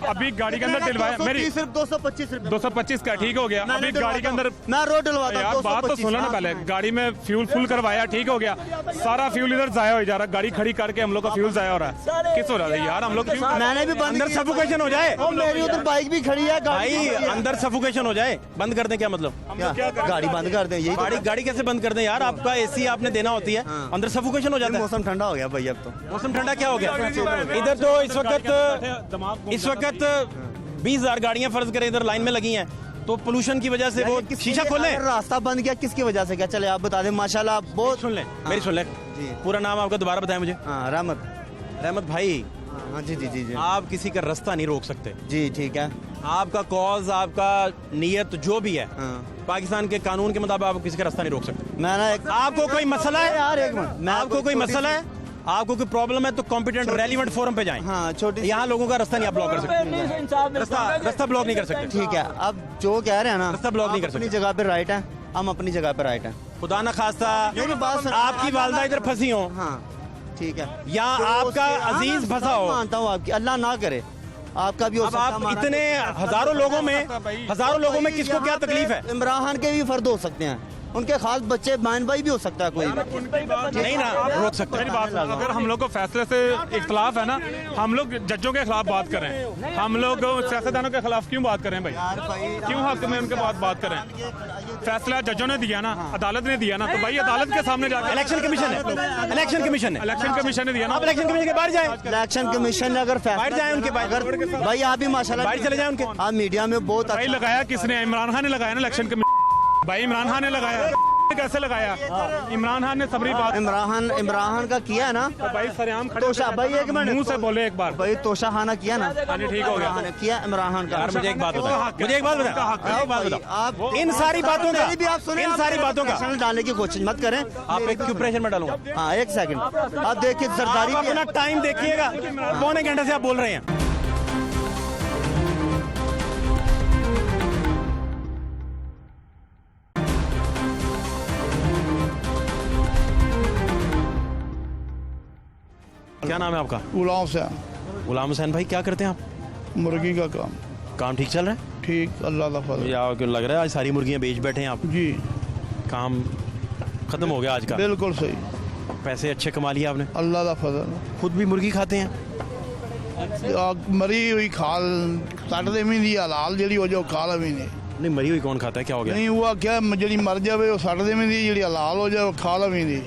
अभी गाड़ी के अंदर डलवाया मेरी सिर्फ 225 रुपए। 225 का ठीक हो गया। अभी गाड़ी के अंदर मैं रोड डलवाता यार, बात तो सुनो ना पहले। गाड़ी में फ्यूल फुल करवाया, ठीक हो गया। सारा फ्यूल इधर जाया हो जा रहा, गाड़ी खड़ी करके हम लोग का फ्यूल जाया हो रहा है। किस हो रहा है यार? हम लोग मैंने भी अंदर सफोकेशन हो जाए। मेरी उधर बाइक भी खड़ी है भाई, अंदर सफोकेशन हो जाए, बंद कर दें क्या मतलब? गाड़ी बंद कर दें, यही गाड़ी कैसे बंद कर दें यार? आपका एसी आपने देना होती है, अंदर सफोकेशन हो जाता है। मौसम ठंडा हो गया भाई, अब तो मौसम ठंडा क्या हो गया? इधर तो इस वक्त 20,000 गाड़ियां फर्ज करें इधर लाइन में लगी हैं, तो पोल्यूशन की वजह से वो शीशा खोले। रास्ता बंद किया किसकी वजह से? क्या चले आप बता दें। माशाल्लाह बहुत सुन लें, मेरी सुन लें। पूरा नाम आपका दोबारा बताएं मुझे। रहमत भाई। हाँ जी। आप किसी का रास्ता नहीं रोक सकते जी, ठीक है। आपका कॉज, आपका नियत जो भी है, पाकिस्तान के कानून के मुताबिक आप किसी का रास्ता नहीं रोक सकते। आपको कोई मसला है यार, एक मिनट, आपको कोई मसला है, आपको कोई प्रॉब्लम है, तो कॉम्पिटेंट रेलिवेंट फोरम पे जाएं। हाँ, यहाँ लोगों का रास्ता नहीं आप ब्लॉक कर सकते। रास्ता ब्लॉक नहीं कर सकते। ठीक है, अब जो कह रहे हैं ना, रास्ता ब्लॉक नहीं कर सकते। अपनी जगह पे राइट है, हम अपनी जगह पे राइट है। खुदा ना खास्ता आपकी वालदा इधर फंसी हो, हाँ ठीक है, या आपका अजीज फंसा हो, मानता हूँ आपकी, अल्लाह ना करे आपका भी हो सकता है। आप इतने हजारों लोगों में किसको क्या तकलीफ है? इमरान खान के भी फर्द हो सकते हैं, उनके खास बच्चे बहन भाई भी हो सकता है कोई नहीं ना रोक सकते। मेरी बात, अगर हम लोग को फैसले से इख्तलाफ है ना, हम लोग जजों के खिलाफ बात करें, हम लोग सियासतदानों के खिलाफ क्यों बात करें भाई? क्यों हक में उनके बात करें? फैसला जजों ने दिया ना, अदालत ने दिया ना, तो भाई अदालत के सामने जाकर इलेक्शन कमीशन है इलेक्शन कमीशन ने दिया ना। आप इलेक्शन कमीशन के बाहर जाए, इलेक्शन कमीशन ने अगर बाहर जाए उनके बाहर, भाई आप भी माशाल्लाह बाहर चले जाए उनके। आप मीडिया में बहुत भाई लगाया किसने? इमरान खान ने लगाया ना इलेक्शन कमीशन। भाई इमरान खान ने लगाया, कैसे लगाया? इमरान खान ने सबरी बात, इमरान खान का किया ना, तो भाई सरेआम खड़े तोशा भाई एक मिनट मुंह से बोले एक बार, भाई तोशा खाना किया ना, ठीक हो गया, किया इमरान खान का। मुझे एक बात बताओ, इन सारी बातों का, इन सारी बातों का डालने की कोशिश मत करें। आप एक क्यों प्रेशर में डालूंगा? हाँ एक सेकंड, आप देखिए सरदारी अपना टाइम देखिएगा, पौने घंटे से आप बोल रहे हैं। क्या नाम है आपका? गुलाम हुसैन भाई, क्या करते हैं आप? मुर्गी का काम ठीक चल रहा है? ठीक, अल्लाह का फजल। या क्यों लग रहा है आज सारी मुर्गियां बेच बैठे हैं आप? जी, काम खत्म हो गया आज का? बिल्कुल सही। पैसे अच्छे कमा लिए आपने? अल्लाह का फजल खुद भी मुर्गी खाते हैं? मरी हुई खाल सट दे भी नहीं हलाल जी हो जाओ खा लवी नहीं नहीं, मरी हुई कौन खाता है? क्या हो गया? नहीं हुआ क्या जी मर जाए वो सट दे भी नहीं जी हलाल हो जाए खा लवी नहीं।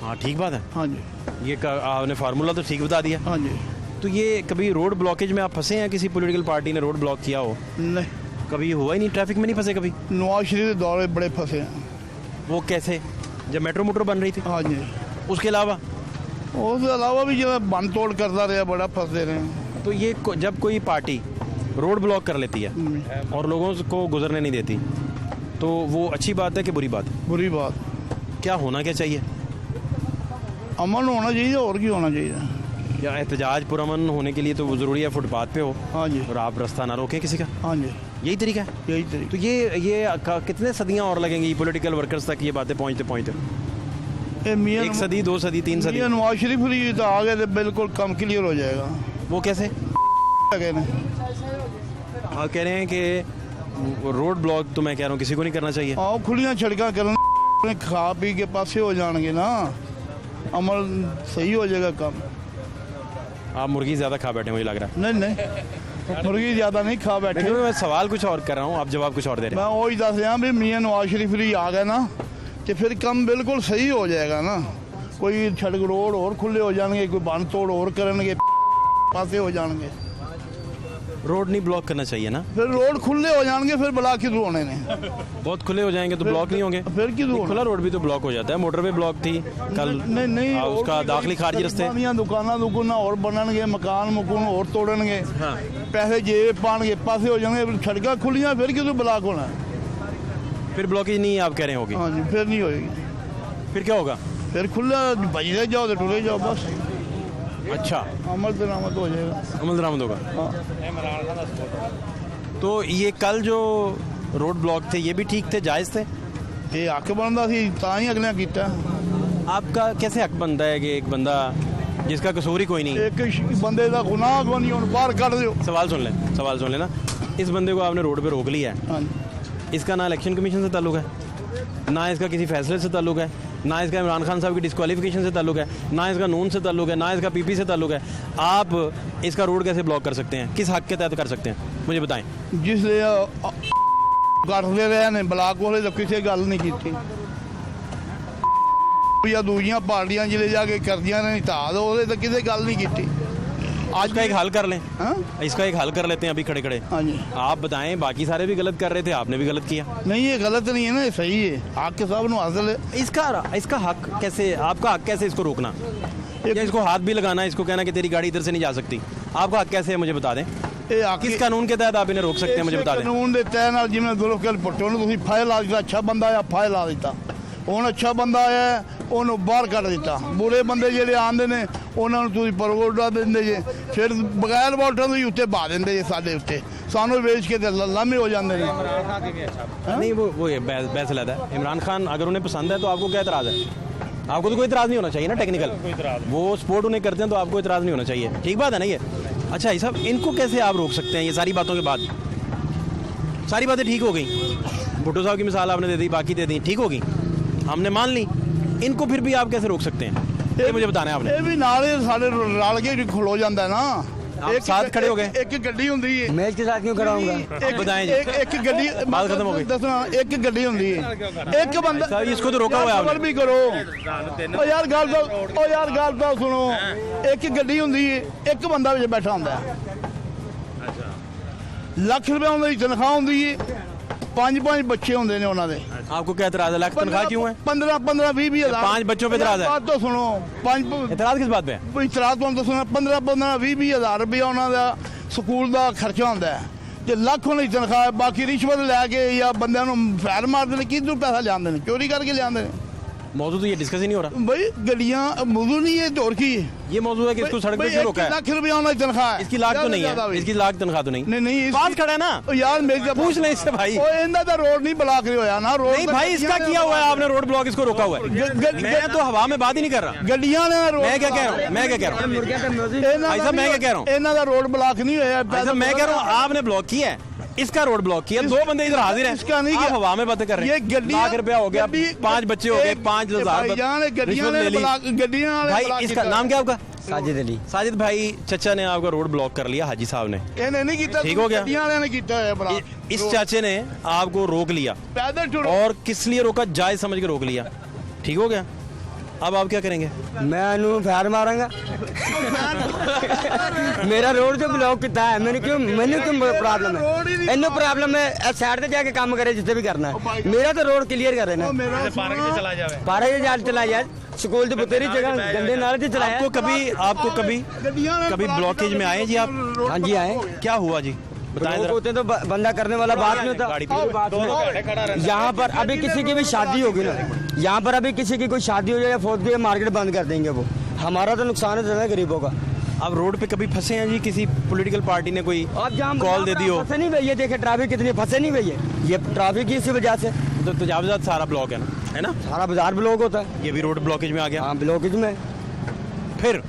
हाँ ठीक बात है। हाँ जी ये आपने फार्मूला तो ठीक बता दिया। हाँ जी। तो ये कभी रोड ब्लॉकेज में आप फंसे हैं? किसी पॉलिटिकल पार्टी ने रोड ब्लॉक किया हो? नहीं, कभी हुआ ही नहीं? ट्रैफिक में नहीं फंसे कभी? नवाज शरीफ के दौरे बड़े फंसे हैं। वो कैसे? जब मेट्रो मोट्रो बन रही थी? हाँ जी। उसके अलावा उसके अलावा भी जो बंद तोड़ करता रहा बड़ा फंसते रहे। तो ये जब कोई पार्टी रोड ब्लॉक कर लेती है और लोगों को गुजरने नहीं देती, तो वो अच्छी बात है कि बुरी बात? बुरी बात। क्या होना क्या चाहिए? अमन होना चाहिए और क्या होना चाहिए। या एहतजाज पुरअमन होने के लिए तो वो ज़रूरी है फुटपाथ पे हो। हाँ जी। और आप रास्ता ना रोकें किसी का। हाँ जी। यही तरीका है? यही तरीका। तो ये कितने सदियां और लगेंगी पॉलिटिकल वर्कर्स तक ये बातें पहुंचते पहुंचते? एक सदी, 2 सदी, 3 सदी? नवाज शरीफ ही तो आ गए तो बिल्कुल कम क्लियर हो जाएगा। वो कैसे? हाँ कह रहे हैं कि रोड ब्लॉक तो मैं कह रहा हूँ किसी को नहीं करना चाहिए। आओ खुलियां सड़क कर खा पी के पासे हो जाएंगे ना, अमल सही हो जाएगा काम। आप मुर्गी ज़्यादा खा बैठे मुझे लग रहा है। नहीं मुर्गी ज़्यादा नहीं खा बैठे। मैं सवाल कुछ और कर रहा हूँ, आप जवाब कुछ और दे रहे हैं। मैं वही दस रहा भी मियाँ नवाज शरीफ ही आ गए ना तो फिर काम बिल्कुल सही हो जाएगा ना। कोई सड़क रोड और खुले हो जाएंगे, कोई बंद तोड़ और करेंगे, पासे हो जाएंगे। रोड नहीं ब्लॉक करना चाहिए ना? फिर रोड खुले हो जाएंगे फिर ब्लॉक किधर होने ने? बहुत खुले हो जाएंगे तो ब्लॉक नहीं होंगे? फिर किधर? खुला रोड भी तो ब्लॉक हो जाता है। मोटरवे ब्लॉक थी कल। नहीं उसका दाखिली खारिज रास्ते दुकान और बननगे, मकान मकून और तोड़नगे, पैसे जेब पाएंगे, पासे हो जाएंगे, सड़क खुलियां फिर किधर ब्लॉक होना? फिर ब्लॉकेज नहीं आप कह रहे होगी? हाँ जी। फिर नहीं होगी। फिर क्या होगा? फिर खुला बजते जाओ तो टुरे जाओ बस। अच्छा, अमल दरामद हो जाएगा। अमल दरामद होगा। हाँ। तो ये कल जो रोड ब्लॉक थे ये भी ठीक थे, जायज़ थे? ये हक बनता सी तां ही अगले किया। आपका कैसे हक बनता है कि एक बंदा जिसका कसूर ही कोई नहीं? एक बंदे का गुनाह को नहीं उन बाहर कर दो। सवाल सुन लेना। इस बंदे को आपने रोड पे रोक लिया है, इसका ना इलेक्शन कमीशन से ताल्लुक है, ना इसका किसी फैसले से ताल्लुक है, ना इसका इमरान खान साहब की डिस्क्वालिफिकेशन से ताल्लुक है, ना इसका नून से ताल्लुक है, ना इसका पीपी से ताल्लुक है। आप इसका रोड कैसे ब्लॉक कर सकते हैं? किस हक के तहत कर सकते हैं मुझे बताएं। जिसले करते रहे ने ब्लॉक वाले तो किसी गल नहीं की या दूजियां पार्टियां जिले जाके करदियां ने ताद वो तो किसी गल नहीं की। आज का एक हल कर लें। इसका एक हल कर लेते हैं अभी खड़े खड़े। हाँ जी। आप बताएं, बाकी सारे भी गलत कर रहे थे, आपने भी गलत किया। नहीं ये गलत नहीं है ना, सही है। हक के सब हासिल है। इसका हक कैसे? आपका हक कैसे इसको रोकना या इसको हाथ भी लगाना, इसको कहना कि तेरी गाड़ी इधर से नहीं जा सकती? आपका हक कैसे है मुझे बता दें? किस कानून के तहत आप इन्हें रोक सकते हैं मुझे बता दें? कानून के तहत जिम्मे दुलकल पुट्टो ने फाइल ला दिता, अच्छा बंदा आया फाइल ला दिता, ਹੁਣ अच्छा बंदा आया ਉਹਨੂੰ ਬਾਹਰ ਕੱਢ ਦਿੱਤਾ। ਬੁਰੇ ਬੰਦੇ ਜਿਹੜੇ ਆਉਂਦੇ ਨੇ ਉਹਨਾਂ ਨੂੰ ਤੁਸੀਂ ਪਰਵੋਟਾ ਦਿੰਦੇ ਜੇ, ਫਿਰ ਬਗੈਰ ਵੋਟਾਂ ਦੇ ਉੱਤੇ ਬਾ ਦਿੰਦੇ ਜੇ ਸਾਡੇ ਉੱਤੇ, ਸਾਨੂੰ ਵੇਚ ਕੇ ਤੇ ਲਾਮੇ ਹੋ ਜਾਂਦੇ ਨੇ। नहीं वो ये बहस लगा है। इमरान खान अगर उन्हें पसंद है तो आपको क्या एतराज़ है? आपको तो कोई एतराज़ नहीं होना चाहिए ना टेक्निकल। वो स्पोर्ट उन्हें करते हैं तो आपको एतराज़ नहीं होना चाहिए। ठीक बात है ना ये? अच्छा ये सब इनको कैसे आप रोक सकते हैं? ये सारी बातों के बाद सारी बातें ठीक हो गई, भुट्टो साहब की मिसाल आपने दे दी, बाकी दे दी, ठीक होगी, हमने मान ली। इनको फिर भी आप कैसे रोक सकते हैं ये मुझे बताना है आपने। ਇਹ ਵੀ ਨਾਲ ਸਾਡੇ ਰਲ ਕੇ ਖਲੋ ਜਾਂਦਾ ਨਾ। आप साथ खड़े हो गए। एक गड्डी ਹੁੰਦੀ है। मैं इसके साथ क्यों कराऊंगा? बताएं जी। एक गड्डी बात खत्म हो गई। दसना एक गड्डी ਹੁੰਦੀ है, एक बंदा। साहब इसको तो रोका हुआ है आपने। भी करो ओ यार गल तो सुनो। एक गड्डी ਹੁੰਦੀ है, एक बंदा ਵਿੱਚ बैठा ਹੁੰਦਾ है। ਲੱਖ ਰੁਪਏ ਉਹਨਾਂ ਦੀ ਤਨਖਾਹ ਹੁੰਦੀ ਹੈ, 5 बच्चे ਹੁੰਦੇ ਨੇ ਉਹਨਾਂ ਦੇ। आपको क्या एतराज़ है? लाख तनख्वाह क्यों है? 15 20 हज़ार। 5 बच्चों पे एतराज़ है? बात तो सुनो। 5 एतराज़ किस बात पे है? इतराज तो सुना 15 20 हज़ार रुपया ਉਹਨਾਂ ਦਾ ਸਕੂਲ ਦਾ ਖਰਚਾ ਹੁੰਦਾ ਹੈ ਤੇ ਲੱਖ ਉਹਨਾਂ ਦੀ ਤਨਖਾਹ, ਬਾਕੀ ਰਿਸ਼ਵਤ ਲੈ ਕੇ ਜਾਂ ਬੰਦਿਆਂ ਨੂੰ ਫੈਰ ਮਾਰਦੇ ਨੇ, ਕਿੱਧਰੋਂ ਪੈਸਾ ਲਿਆਉਂਦੇ ਨੇ, ਚੋਰੀ ਕਰਕੇ ਲਿਆਉਂਦੇ ਨੇ। मौजूद तो ये डिस्कस ही नहीं हो रहा भाई गड्डियां मौजूद नहीं है तो और की ये मौजूद है कि इसको सड़क पे क्यों रोका है? लाख रुपया होना तनख्वाह है। इसकी लाख तो नहीं है, इसकी लाख तनख्वाह तो नहीं। नहीं पास खड़ा है ना यार, मेरी पूछ ले इससे भाई। इनका तो रोड नहीं ब्लॉक होया ना। रोड नहीं भाई, इसका किया हुआ है आपने, रोड ब्लॉक इसको रोका हुआ है। मैं तो हवा में बात ही नहीं कर रहा। गड्डियां ने मैं क्या कह रहा हूँ मैं क्या कह रहा हूँ? मैं क्या कह रहा हूँ? इन्हों का रोड ब्लॉक नहीं होया। मैं कह रहा हूँ आपने ब्लॉक किया है, इसका रोड ब्लॉक किया, 2 बंदे इधर हाजिर हैं, इसका नहीं किया। हवा में बातें कर रहे हैं। ये गड्डियां- लाख रुपया हो गया, 5 बच्चे हो गए, 5,000 गड्डियां भाई। इसका नाम क्या आपका? साजिद अली। साजिद भाई, चचा ने आपका रोड ब्लॉक कर लिया, हाजी साहब ने, ਇਹਨੇ ਨਹੀਂ ਕੀਤਾ, ठीक हो गया। ਗੱਡੀਆਂ ਵਾਲਿਆਂ ਨੇ ਕੀਤਾ ਹੈ ਬੜਾ। इस चाचे ने आपको रोक लिया, पैदल छोड़ो। और किस लिए रोका? जायज समझ के रोक लिया, ठीक हो गया। अब आप क्या करेंगे? मैं इन्हू फैर मारांगा। मेरा रोड जो ब्लॉक किया है, मैंने क्यों प्रॉब्लम है? इन्हू प्रॉब्लम है, साइड से जाके काम करे जिसे भी करना है। मेरा तो रोड क्लियर करे ना, पार्क से चला जाए, पारा चला जाए, स्कूल की बतेरी जगह गंदे नाले से चलाया। आपको कभी ब्लॉकेज में आए जी आप? हाँ जी आए। क्या हुआ जी, बताएं जरा। होते तो बंदा करने वाला बात नहीं होता। यहाँ पर अभी किसी की भी शादी होगी ना, यहाँ पर अभी किसी की कोई शादी हो जाए या फौत की, मार्केट बंद कर देंगे वो। हमारा तो नुकसान है गरीबों का। आप रोड पे कभी फंसे हैं जी? किसी पॉलिटिकल पार्टी ने कोई कॉल दे दी हो? फंसे नहीं भैया, देखे ट्रैफिक कितनी फंसे नहीं भैया, ये ट्रैफिक की इसी वजह से तो तजावजात सारा ब्लॉक है ना? सारा बाजार ब्लॉक होता है। ये भी रोड ब्लॉकेज में आ गया। हाँ ब्लॉकेज में। फिर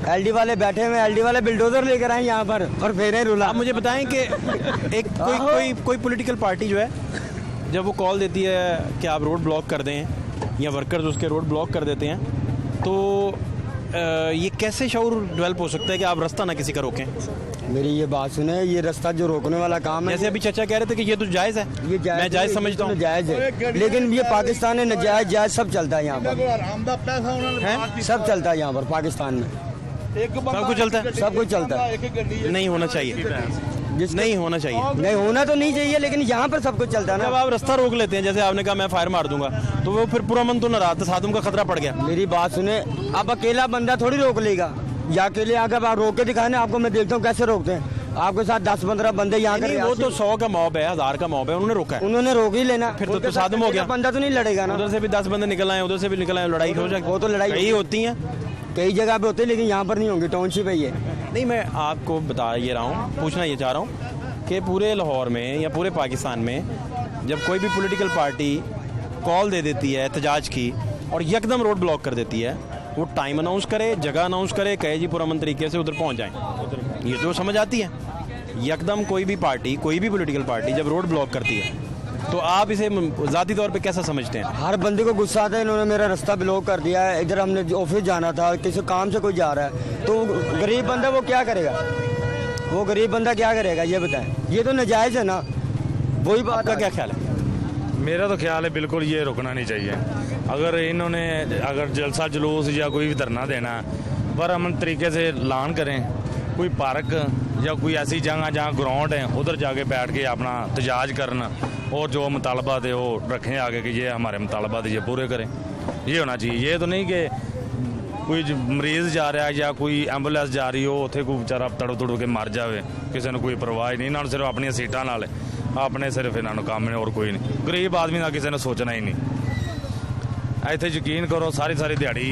एलडी वाले बैठे हुए, एलडी वाले बिल्डोजर लेकर आए यहाँ पर और फेरे रुला। आप मुझे बताएं कि एक कोई पॉलिटिकल पार्टी जो है, जब वो कॉल देती है कि आप रोड ब्लॉक कर दें, या वर्कर्स उसके रोड ब्लॉक कर देते हैं, तो ये कैसे शऊर डेवलप हो सकता है कि आप रास्ता ना किसी का रोकें? मेरी ये बात सुने, ये रास्ता जो रोकने वाला काम है, जैसे अभी चाचा कह रहे थे कि ये तो जायज़ है, ये जायज, मैं जायज़ समझता हूँ, जायज है, लेकिन ये पाकिस्तान है, नजायज जायज सब चलता है यहाँ पर, सब चलता है यहाँ पर पाकिस्तान में, सब कुछ चलता है, सब कुछ चलता है। नहीं होना चाहिए, नहीं होना चाहिए, नहीं होना तो नहीं चाहिए, लेकिन यहाँ पर सब कुछ चलता है ना। जब आप रास्ता रोक लेते हैं, जैसे आपने कहा मैं फायर मार दूंगा, तो वो फिर पूरा मन तो नाराज था, साधु का खतरा पड़ गया। मेरी बात सुने, अब अकेला बंदा थोड़ी रोक लेगा, या अकेले अगर आप रोक के दिखाने, आपको मैं देखता हूँ कैसे रोकते हैं। आपके साथ 10-15 बंदे यहाँ नहीं, वो तो 100 का मॉब है, 1000 का मॉब है, उन्होंने रोका है, उन्होंने रोक ही लेना, फिर तो साधु हो गया, बंदा तो नहीं लड़ेगा ना। उधर से भी 10 बंदे निकल आए, उधर से भी निकल आए, लड़ाई हो जाएगी। वो तो लड़ाई होती है, कई जगह पे होती है, लेकिन यहाँ पर नहीं होंगी, टाउनशिप है ये। नहीं, मैं आपको बता ये रहा हूँ, पूछना ये चाह रहा हूँ कि पूरे लाहौर में या पूरे पाकिस्तान में जब कोई भी पॉलिटिकल पार्टी कॉल दे देती है एहतजाज की और यकदम रोड ब्लॉक कर देती है, वो टाइम अनाउंस करे, जगह अनाउंस करे, कहे जी पुरअमन तरीके से उधर पहुँच जाएँ, ये जो समझ आती है। यकदम कोई भी पार्टी, कोई भी पॉलिटिकल पार्टी जब रोड ब्लॉक करती है, तो आप इसे ज़ाती तौर पे कैसा समझते हैं? हर बंदे को गुस्सा आता है, इन्होंने मेरा रास्ता ब्लॉक कर दिया है, इधर हमने ऑफिस जाना था, किसी काम से कोई जा रहा है, तो गरीब बंदा वो क्या करेगा? वो गरीब बंदा क्या करेगा ये बताएं? ये तो नाजायज़ है ना। वही बात का क्या ख्याल है? मेरा तो ख्याल है बिल्कुल ये रुकना नहीं चाहिए। अगर इन्होंने अगर जलसा जुलूस या कोई भी धरना देना, पर अमन तरीके से ऐलान करें, कोई पार्क या कोई ऐसी जगह जहाँ ग्राउंड है उधर जाके बैठ के अपना एहतजाज करना, और जो मुतालबा थे वो रखें आगे कि ये हमारे मुतालबा थे, ये पूरे करें। ये होना चाहिए। ये तो नहीं कि कोई मरीज़ जा रहा है या कोई एंबुलेंस जा रही हो, उत्थे कोई बेचारा तड़ो तड़ो के मर जाए, किसी ने कोई परवाह नहीं। इन्होंने सिर्फ अपनी सीटां नाल अपने सिर्फ इन्होंने काम है, और कोई नहीं। गरीब आदमी का किसी ने सोचना ही नहीं। इत्थे यकीन करो सारी सारी दिहाड़ी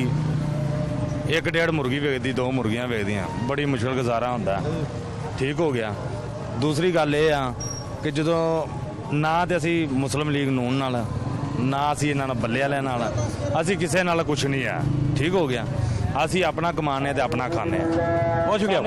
1-1.5 मुर्गी वेचदी, 2 मुर्गियां वेचदियां, बड़ी मुश्किल गुजारा होंदा। ठीक हो गया। दूसरी गल ये आ कि ਜਦੋਂ ना तो असी मुस्लिम लीग नून नाल, ना असी इन्हां नाल बल्ले वालियां नाल, असी किसी नाल कुछ नहीं है। ठीक हो गया। असी अपना कमाने ते अपना खाने। बहुत शुक्रिया।